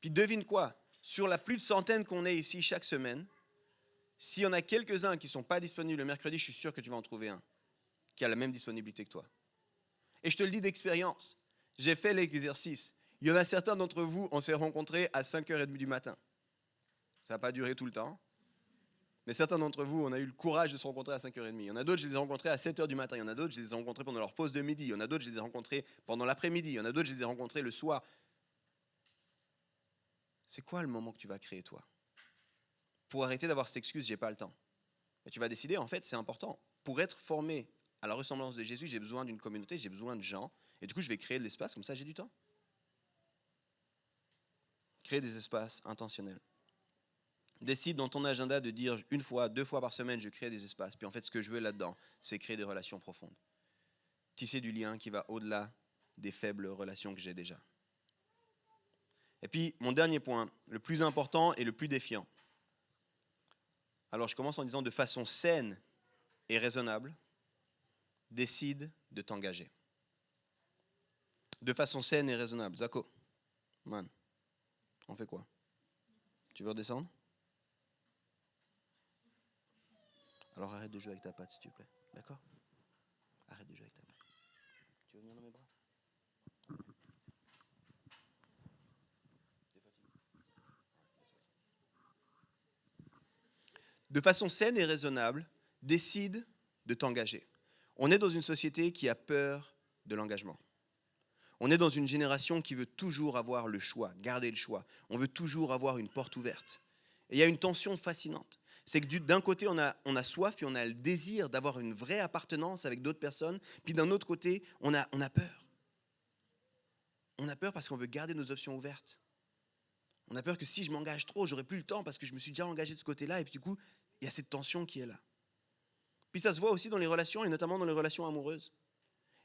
Puis devine quoi? Sur la plus de centaines qu'on est ici chaque semaine, s'il y en a quelques-uns qui ne sont pas disponibles le mercredi, je suis sûr que tu vas en trouver un qui a la même disponibilité que toi. Et je te le dis d'expérience, j'ai fait l'exercice. Il y en a certains d'entre vous, on s'est rencontrés à 5h30 du matin. Ça n'a pas duré tout le temps. Mais certains d'entre vous, on a eu le courage de se rencontrer à 5h30. Il y en a d'autres, je les ai rencontrés à 7h du matin. Il y en a d'autres, je les ai rencontrés pendant leur pause de midi. Il y en a d'autres, je les ai rencontrés pendant l'après-midi. Il y en a d'autres, je les ai rencontrés le soir. C'est quoi le moment que tu vas créer, toi? Pour arrêter d'avoir cette excuse, j'ai pas le temps. Et tu vas décider, en fait, c'est important. Pour être formé à la ressemblance de Jésus, j'ai besoin d'une communauté, j'ai besoin de gens. Et du coup, je vais créer de l'espace, comme ça, j'ai du temps. Créer des espaces intentionnels. Décide dans ton agenda de dire une fois, 2 fois par semaine, je crée des espaces. Puis en fait, ce que je veux là-dedans, c'est créer des relations profondes. Tisser du lien qui va au-delà des faibles relations que j'ai déjà. Et puis, mon dernier point, le plus important et le plus défiant. Alors, je commence en disant de façon saine et raisonnable, décide de t'engager. De façon saine et raisonnable. Zako, man, on fait quoi? Tu veux redescendre? Alors arrête de jouer avec ta patte, s'il te plaît. D'accord? Arrête de jouer avec ta patte. Tu veux venir dans mes bras? De façon saine et raisonnable, décide de t'engager. On est dans une société qui a peur de l'engagement. On est dans une génération qui veut toujours avoir le choix, garder le choix. On veut toujours avoir une porte ouverte. Et il y a une tension fascinante. C'est que d'un côté, on a soif, puis on a le désir d'avoir une vraie appartenance avec d'autres personnes, puis d'un autre côté, on a peur. On a peur parce qu'on veut garder nos options ouvertes. On a peur que si je m'engage trop, j'aurai plus le temps parce que je me suis déjà engagé de ce côté-là, et puis du coup, il y a cette tension qui est là. Puis ça se voit aussi dans les relations, et notamment dans les relations amoureuses.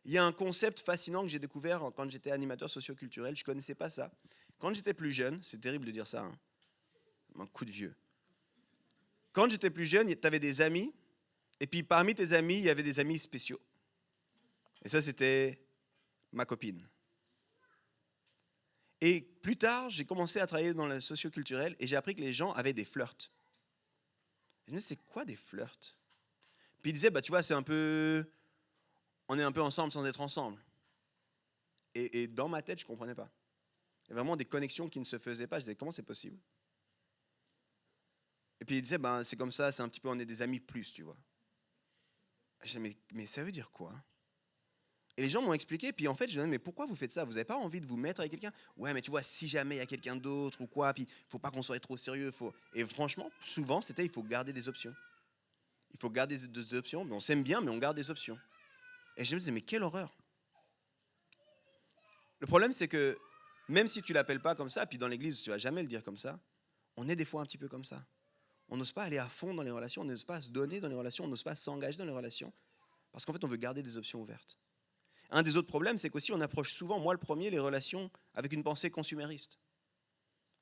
Il y a un concept fascinant que j'ai découvert quand j'étais animateur socioculturel, je ne connaissais pas ça. Quand j'étais plus jeune, c'est terrible de dire ça, hein, un coup de vieux. Quand j'étais plus jeune, tu avais des amis, et puis parmi tes amis, il y avait des amis spéciaux. Et ça, c'était ma copine. Et plus tard, j'ai commencé à travailler dans le socio-culturel et j'ai appris que les gens avaient des flirts. Je me disais, c'est quoi des flirts? Puis ils disaient, tu vois, on est un peu ensemble sans être ensemble. Et dans ma tête, je ne comprenais pas. Il y avait vraiment des connexions qui ne se faisaient pas. Je disais, comment c'est possible? Et puis ils disaient, c'est comme ça, c'est un petit peu, on est des amis plus, tu vois. Je disais, mais ça veut dire quoi? Et les gens m'ont expliqué, puis en fait, je me disais, mais pourquoi vous faites ça? Vous n'avez pas envie de vous mettre avec quelqu'un? Ouais, mais tu vois, si jamais il y a quelqu'un d'autre ou quoi, puis il ne faut pas qu'on soit trop sérieux. Et franchement, souvent, il faut garder des options. Il faut garder des options, mais on s'aime bien, mais on garde des options. Et je me disais, mais quelle horreur! Le problème, c'est que même si tu ne l'appelles pas comme ça, puis dans l'église, tu ne vas jamais le dire comme ça, on est des fois un petit peu comme ça. On n'ose pas aller à fond dans les relations, on n'ose pas se donner dans les relations, on n'ose pas s'engager dans les relations, parce qu'en fait, on veut garder des options ouvertes. Un des autres problèmes, c'est qu'aussi, on approche souvent, moi le premier, les relations avec une pensée consumériste.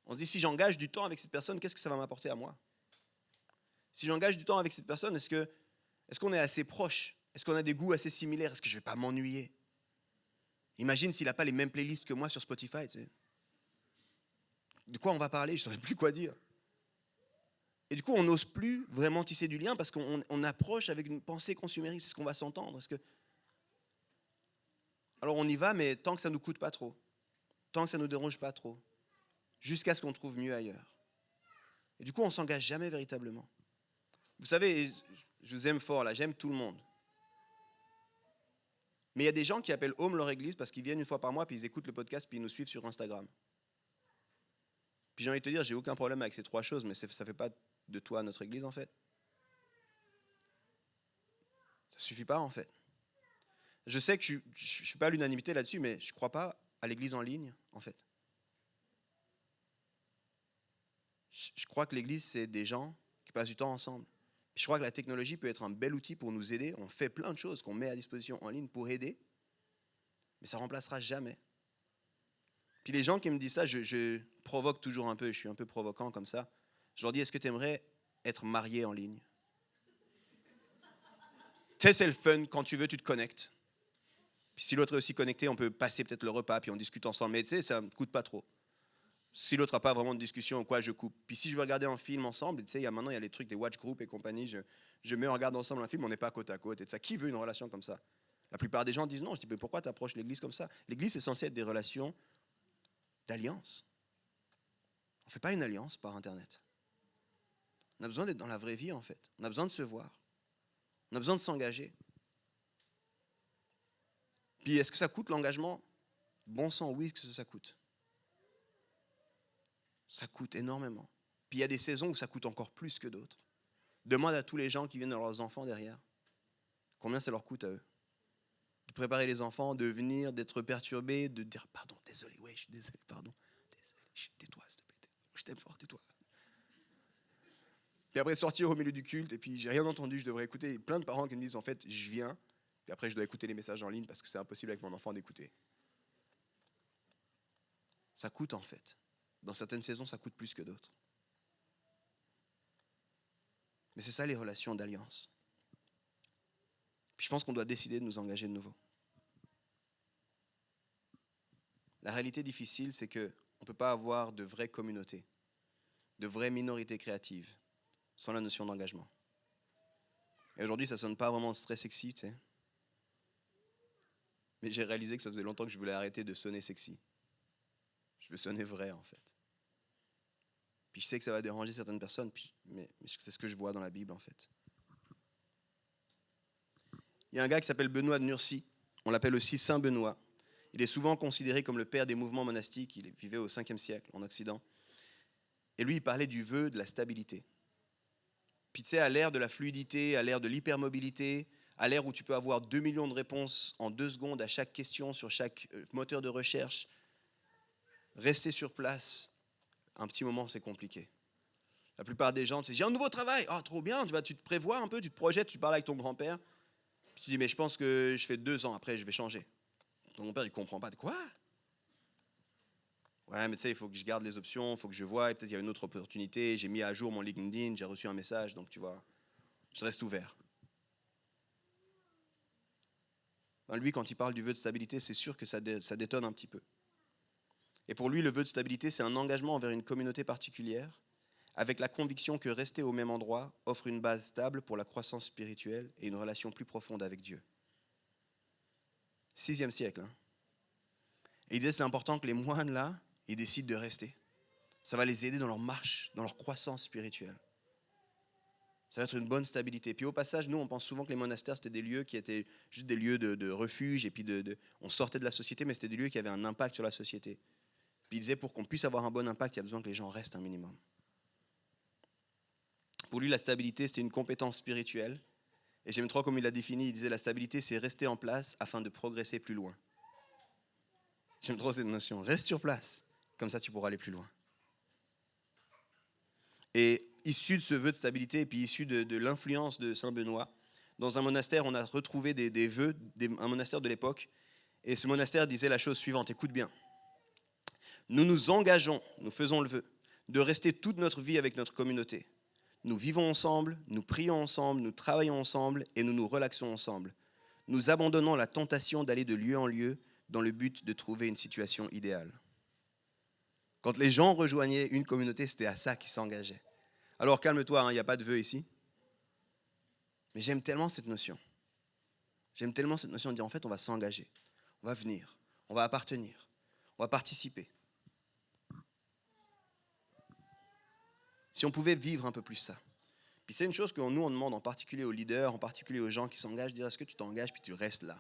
On se dit, si j'engage du temps avec cette personne, qu'est-ce que ça va m'apporter à moi? Si j'engage du temps avec cette personne, est-ce qu'on est assez proche? Est-ce qu'on a des goûts assez similaires? Est-ce que je ne vais pas m'ennuyer? Imagine s'il n'a pas les mêmes playlists que moi sur Spotify. Tu sais. De quoi on va parler? Je ne saurais plus quoi dire. Et du coup, on n'ose plus vraiment tisser du lien parce qu'on approche avec une pensée consumériste. Est-ce qu'on va s'entendre? Alors on y va, mais tant que ça ne nous coûte pas trop, tant que ça ne nous dérange pas trop, jusqu'à ce qu'on trouve mieux ailleurs. Et du coup, on ne s'engage jamais véritablement. Vous savez, je vous aime fort là, j'aime tout le monde. Mais il y a des gens qui appellent Home leur église parce qu'ils viennent une fois par mois, puis ils écoutent le podcast, puis ils nous suivent sur Instagram. Puis j'ai envie de te dire, j'ai aucun problème avec ces trois choses, mais ça ne fait pas de toi notre église en fait. Ça ne suffit pas en fait. Je sais que je ne suis pas à l'unanimité là-dessus, mais je ne crois pas à l'église en ligne en fait. Je crois que l'église, c'est des gens qui passent du temps ensemble. Puis je crois que la technologie peut être un bel outil pour nous aider. On fait plein de choses qu'on met à disposition en ligne pour aider, mais ça ne remplacera jamais. Puis les gens qui me disent ça, je provoque toujours un peu, je suis un peu provoquant comme ça. Je leur dis, est-ce que tu aimerais être marié en ligne? Tu sais, c'est le fun, quand tu veux, tu te connectes. Puis si l'autre est aussi connecté, on peut passer peut-être le repas, puis on discute ensemble. Mais tu sais, ça ne me coûte pas trop. Si l'autre n'a pas vraiment de discussion ou quoi, je coupe. Puis si je veux regarder un film ensemble, tu sais, maintenant, il y a les trucs des watch groups et compagnie. Je mets, on regarde ensemble un film, on n'est pas côte à côte. Et ça, qui veut une relation comme ça? La plupart des gens disent non. Je dis, mais pourquoi tu approches l'église comme ça? L'église, c'est censé être des relations d'alliance. On ne fait pas une alliance par Internet. On a besoin d'être dans la vraie vie, en fait. On a besoin de se voir. On a besoin de s'engager. Puis, est-ce que ça coûte l'engagement? Bon sang, oui, que ça coûte. Ça coûte énormément. Puis, il y a des saisons où ça coûte encore plus que d'autres. Demande à tous les gens qui viennent de leurs enfants derrière. Combien ça leur coûte à eux? De préparer les enfants, de venir, d'être perturbés, de dire pardon, désolé, ouais, je suis désolé, pardon. Désolé, tais-toi, s'il te plaît. Je t'aime fort, tais-toi. Puis après sortir au milieu du culte, et puis j'ai rien entendu, je devrais écouter. Plein de parents qui me disent en fait, je viens, puis après je dois écouter les messages en ligne parce que c'est impossible avec mon enfant d'écouter. Ça coûte en fait. Dans certaines saisons, ça coûte plus que d'autres. Mais c'est ça les relations d'alliance. Puis je pense qu'on doit décider de nous engager de nouveau. La réalité difficile, c'est qu'on ne peut pas avoir de vraies communautés, de vraies minorités créatives, sans la notion d'engagement. Et aujourd'hui, ça ne sonne pas vraiment très sexy, tu sais. Mais j'ai réalisé que ça faisait longtemps que je voulais arrêter de sonner sexy. Je veux sonner vrai, en fait. Puis je sais que ça va déranger certaines personnes, mais c'est ce que je vois dans la Bible, en fait. Il y a un gars qui s'appelle Benoît de Nursie. On l'appelle aussi Saint Benoît. Il est souvent considéré comme le père des mouvements monastiques. Il vivait au 5e siècle en Occident. Et lui, il parlait du vœu de la stabilité. Puis tu sais, à l'ère de la fluidité, à l'ère de l'hypermobilité, à l'ère où tu peux avoir 2 millions de réponses en 2 secondes à chaque question sur chaque moteur de recherche, rester sur place, un petit moment, c'est compliqué. La plupart des gens disent, j'ai un nouveau travail, ah, trop bien, tu te prévois un peu, tu te projettes, tu parles avec ton grand-père, puis tu dis, mais je pense que je fais 2 ans, après je vais changer. Ton grand-père, il ne comprend pas, de quoi? Ouais, mais tu sais, il faut que je garde les options, il faut que je voie, et peut-être il y a une autre opportunité, j'ai mis à jour mon LinkedIn, j'ai reçu un message, donc tu vois, je reste ouvert. Ben, lui, quand il parle du vœu de stabilité, c'est sûr que ça détonne un petit peu. Et pour lui, le vœu de stabilité, c'est un engagement envers une communauté particulière, avec la conviction que rester au même endroit offre une base stable pour la croissance spirituelle et une relation plus profonde avec Dieu. 6e siècle. Et il disait c'est important que les moines, là, ils décident de rester. Ça va les aider dans leur marche, dans leur croissance spirituelle. Ça va être une bonne stabilité. Puis au passage, nous, on pense souvent que les monastères, c'était des lieux qui étaient juste des lieux de refuge, et puis on sortait de la société, mais c'était des lieux qui avaient un impact sur la société. Puis il disait, pour qu'on puisse avoir un bon impact, il y a besoin que les gens restent un minimum. Pour lui, la stabilité, c'était une compétence spirituelle. Et j'aime trop comme il l'a défini, il disait, la stabilité, c'est rester en place afin de progresser plus loin. J'aime trop cette notion. Reste sur place, comme ça tu pourras aller plus loin. Et issu de ce vœu de stabilité, et puis issu de l'influence de Saint Benoît, dans un monastère, on a retrouvé des vœux, un monastère de l'époque, et ce monastère disait la chose suivante, écoute bien. Nous nous engageons, nous faisons le vœu, de rester toute notre vie avec notre communauté. Nous vivons ensemble, nous prions ensemble, nous travaillons ensemble et nous nous relaxons ensemble. Nous abandonnons la tentation d'aller de lieu en lieu dans le but de trouver une situation idéale. Quand les gens rejoignaient une communauté, c'était à ça qu'ils s'engageaient. Alors calme-toi, il n'y a pas de vœu ici. Mais j'aime tellement cette notion. J'aime tellement cette notion de dire en fait on va s'engager, on va venir, on va appartenir, on va participer. Si on pouvait vivre un peu plus ça. Puis c'est une chose que nous on demande en particulier aux leaders, en particulier aux gens qui s'engagent, dire est-ce que tu t'engages puis tu restes là.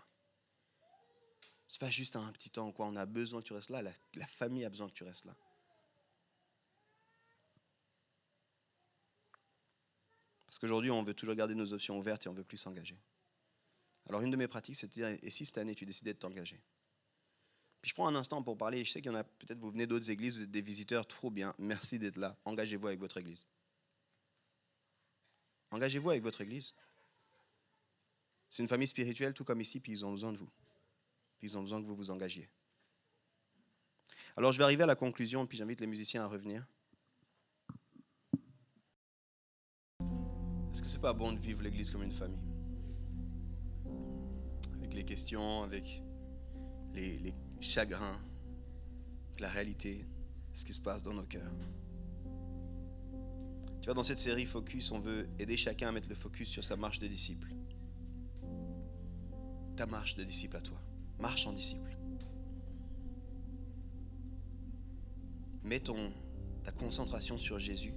C'est pas juste un petit temps quoi, on a besoin que tu restes là, la famille a besoin que tu restes là. Parce qu'aujourd'hui, on veut toujours garder nos options ouvertes et on ne veut plus s'engager. Alors une de mes pratiques, c'est de dire, et si cette année tu décidais de t'engager? Puis je prends un instant pour parler, je sais qu'il y en a, peut-être vous venez d'autres églises, vous êtes des visiteurs, trop bien, merci d'être là, engagez-vous avec votre église. Engagez-vous avec votre église. C'est une famille spirituelle, tout comme ici, puis ils ont besoin de vous. Puis ils ont besoin que vous vous engagiez. Alors je vais arriver à la conclusion, puis j'invite les musiciens à revenir. Est-ce que c'est pas bon de vivre l'église comme une famille? Avec les questions, avec les chagrins, avec la réalité, ce qui se passe dans nos cœurs. Tu vois, dans cette série Focus, on veut aider chacun à mettre le focus sur sa marche de disciple. Ta marche de disciple à toi. Marche en disciple. Mets ta concentration sur Jésus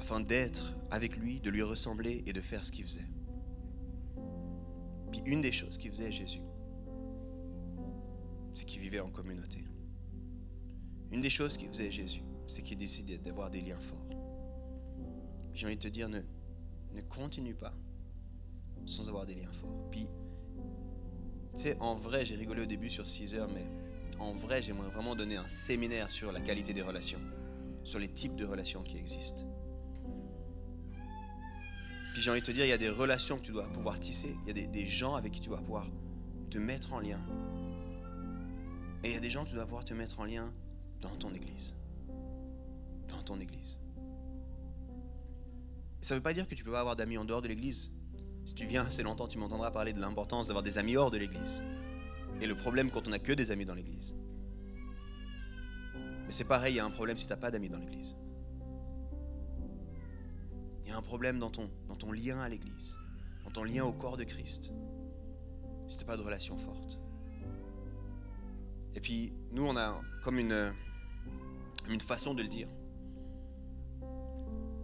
afin d'être avec lui, de lui ressembler et de faire ce qu'il faisait. Puis une des choses qu'il faisait Jésus, c'est qu'il vivait en communauté. Une des choses qu'il faisait Jésus, c'est qu'il décidait d'avoir des liens forts. J'ai envie de te dire, ne continue pas sans avoir des liens forts. Puis, tu sais, en vrai, j'ai rigolé au début sur 6 heures, mais en vrai, j'aimerais vraiment donner un séminaire sur la qualité des relations, sur les types de relations qui existent. Puis j'ai envie de te dire, il y a des relations que tu dois pouvoir tisser, il y a des gens avec qui tu dois pouvoir te mettre en lien. Et il y a des gens que tu dois pouvoir te mettre en lien dans ton église. Dans ton église. Ça ne veut pas dire que tu ne peux pas avoir d'amis en dehors de l'église. Si tu viens assez longtemps, tu m'entendras parler de l'importance d'avoir des amis hors de l'église. Et le problème quand on n'a que des amis dans l'église. Mais c'est pareil, il y a un problème si tu n'as pas d'amis dans l'église. Il y a un problème dans ton lien à l'église, dans ton lien au corps de Christ, si tu n'as pas de relation forte. Et puis, nous, on a comme une façon de le dire.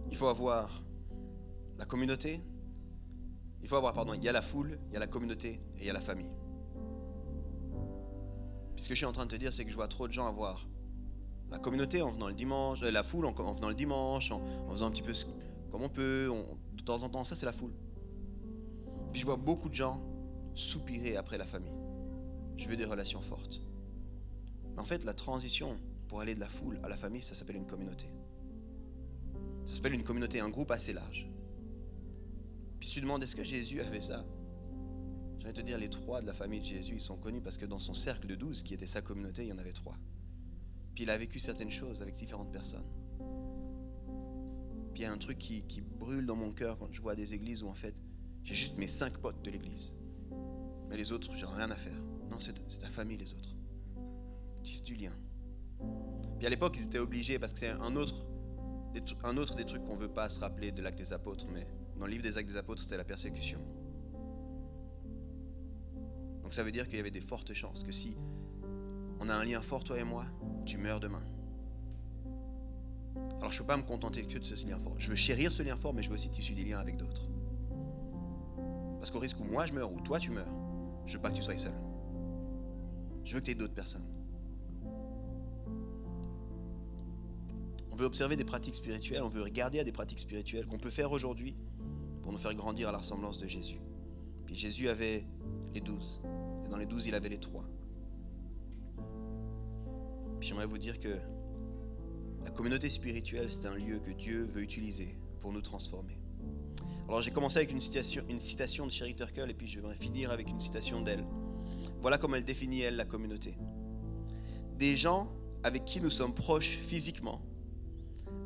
Il faut avoir la communauté, il y a la foule, il y a la communauté et il y a la famille. Puis ce que je suis en train de te dire, c'est que je vois trop de gens avoir la communauté en venant le dimanche, la foule en venant le dimanche, en faisant un petit peu comme on peut, de temps en temps, ça c'est la foule. Puis je vois beaucoup de gens soupirer après la famille. Je veux des relations fortes. Mais en fait, la transition pour aller de la foule à la famille, ça s'appelle une communauté. Ça s'appelle une communauté, un groupe assez large. Puis si tu demandes, est-ce que Jésus a fait ça? Je vais te dire, les 3 de la famille de Jésus, ils sont connus parce que dans son cercle de 12, qui était sa communauté, il y en avait 3. Puis il a vécu certaines choses avec différentes personnes. Puis il y a un truc qui brûle dans mon cœur quand je vois des églises où en fait, j'ai juste mes 5 potes de l'église. Mais les autres, j'en ai rien à faire. Non, c'est ta famille les autres. Tisse du lien. Puis à l'époque, ils étaient obligés, parce que c'est un autre des trucs qu'on ne veut pas se rappeler de l'Acte des Apôtres, mais dans le livre des Actes des Apôtres, c'était la persécution. Donc ça veut dire qu'il y avait des fortes chances que si on a un lien fort, toi et moi, tu meurs demain. Alors je ne peux pas me contenter que de ce lien fort. Je veux chérir ce lien fort, mais je veux aussi tisser des liens avec d'autres. Parce qu'au risque où moi je meurs, ou toi tu meurs, je veux pas que tu sois seul. Je veux que tu aies d'autres personnes. On veut observer des pratiques spirituelles, on veut regarder à des pratiques spirituelles qu'on peut faire aujourd'hui pour nous faire grandir à la ressemblance de Jésus. Puis Jésus avait les 12, et dans les 12 il avait les 3. Puis j'aimerais vous dire que la communauté spirituelle, c'est un lieu que Dieu veut utiliser pour nous transformer. Alors j'ai commencé avec une citation de Sherry Turkle, et puis je vais finir avec une citation d'elle. Voilà comment elle définit, elle, la communauté. Des gens avec qui nous sommes proches physiquement,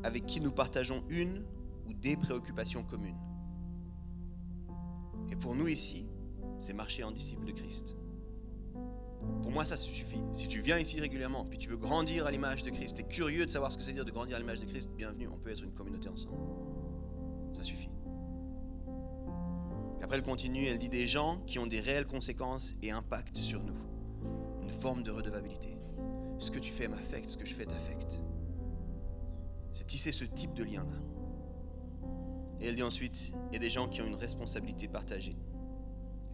avec qui nous partageons une ou des préoccupations communes. Et pour nous ici, c'est marcher en disciple de Christ. Pour moi, ça suffit. Si tu viens ici régulièrement, puis tu veux grandir à l'image de Christ, tu es curieux de savoir ce que c'est dire de grandir à l'image de Christ, bienvenue, on peut être une communauté ensemble. Ça suffit. Après, elle continue, elle dit des gens qui ont des réelles conséquences et impacts sur nous. Une forme de redevabilité. Ce que tu fais m'affecte, ce que je fais t'affecte. C'est tisser ce type de lien-là. Et elle dit ensuite, il y a des gens qui ont une responsabilité partagée.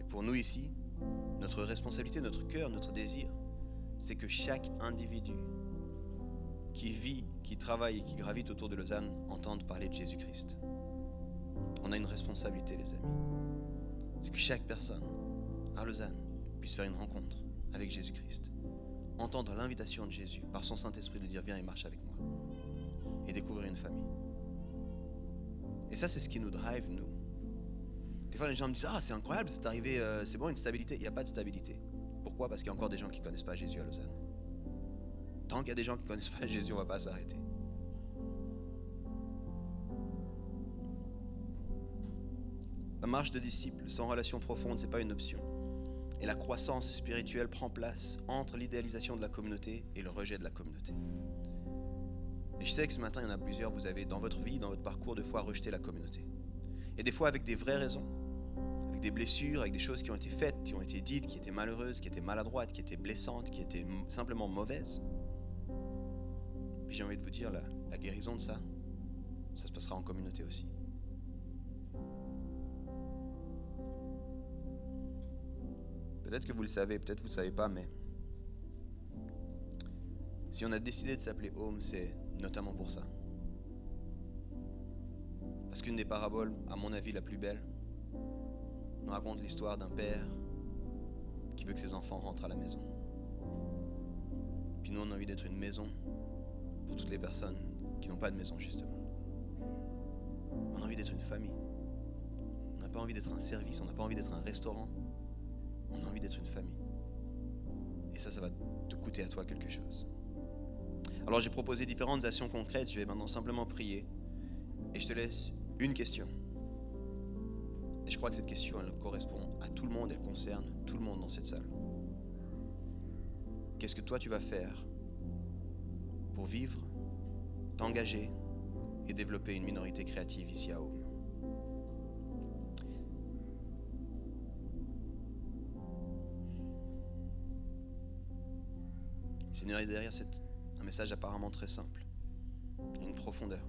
Et pour nous ici, notre responsabilité, notre cœur, notre désir, c'est que chaque individu qui vit, qui travaille et qui gravite autour de Lausanne entende parler de Jésus-Christ. On a une responsabilité, les amis. C'est que chaque personne à Lausanne puisse faire une rencontre avec Jésus-Christ. Entendre l'invitation de Jésus par son Saint-Esprit de dire « Viens et marche avec moi » et découvrir une famille. Et ça, c'est ce qui nous drive, nous. Des fois, les gens me disent « Ah, c'est incroyable, c'est arrivé, c'est bon, une stabilité. » Il n'y a pas de stabilité. Pourquoi? Parce qu'il y a encore des gens qui ne connaissent pas Jésus à Lausanne. Tant qu'il y a des gens qui ne connaissent pas Jésus, on ne va pas s'arrêter. La marche de disciple sans relation profonde, ce n'est pas une option. Et la croissance spirituelle prend place entre l'idéalisation de la communauté et le rejet de la communauté. Et je sais que ce matin, il y en a plusieurs, vous avez dans votre vie, dans votre parcours, de fois rejeté la communauté. Et des fois avec des vraies raisons, avec des blessures, avec des choses qui ont été faites, qui ont été dites, qui étaient malheureuses, qui étaient maladroites, qui étaient blessantes, qui étaient simplement mauvaises. Puis j'ai envie de vous dire, la guérison de ça se passera en communauté aussi. Peut-être que vous le savez, peut-être que vous ne le savez pas, mais si on a décidé de s'appeler Home, c'est notamment pour ça. Parce qu'une des paraboles, à mon avis la plus belle, nous raconte l'histoire d'un père qui veut que ses enfants rentrent à la maison. Puis nous, on a envie d'être une maison pour toutes les personnes qui n'ont pas de maison, justement. On a envie d'être une famille. On n'a pas envie d'être un service, on n'a pas envie d'être un restaurant. On a envie d'être une famille. Et ça va te coûter à toi quelque chose. Alors j'ai proposé différentes actions concrètes. Je vais maintenant simplement prier. Et je te laisse une question. Et je crois que cette question, elle correspond à tout le monde. Elle concerne tout le monde dans cette salle. Qu'est-ce que toi tu vas faire pour vivre, t'engager et développer une minorité créative ici à Home? Seigneur, et derrière un message apparemment très simple, il y a une profondeur.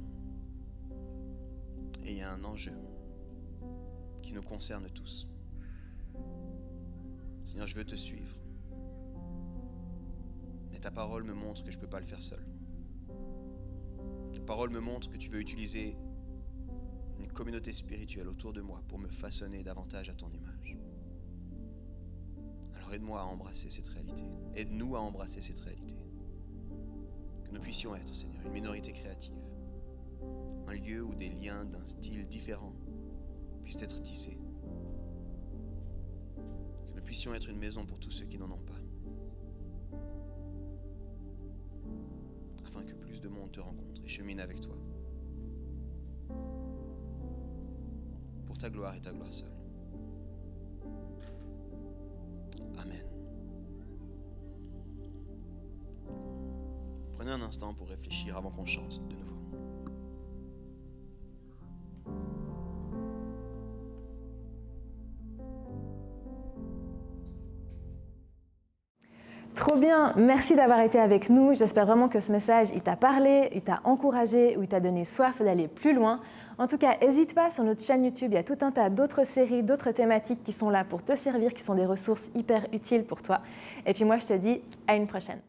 Et il y a un enjeu qui nous concerne tous. Seigneur, je veux te suivre. Mais ta parole me montre que je ne peux pas le faire seul. Ta parole me montre que tu veux utiliser une communauté spirituelle autour de moi pour me façonner davantage à ton image. Alors aide-moi à embrasser cette réalité. Aide-nous à embrasser cette réalité. Que nous puissions être, Seigneur, une minorité créative. Un lieu où des liens d'un style différent puissent être tissés. Que nous puissions être une maison pour tous ceux qui n'en ont pas. Afin que plus de monde te rencontre et chemine avec toi. Pour ta gloire et ta gloire seule. Amen. Prenez un un instant pour réfléchir avant qu'on chante de nouveau. Trop bien, merci d'avoir été avec nous. J'espère vraiment que ce message, il t'a parlé, il t'a encouragé ou il t'a donné soif d'aller plus loin. En tout cas, n'hésite pas, sur notre chaîne YouTube, il y a tout un tas d'autres séries, d'autres thématiques qui sont là pour te servir, qui sont des ressources hyper utiles pour toi. Et puis moi, je te dis à une prochaine.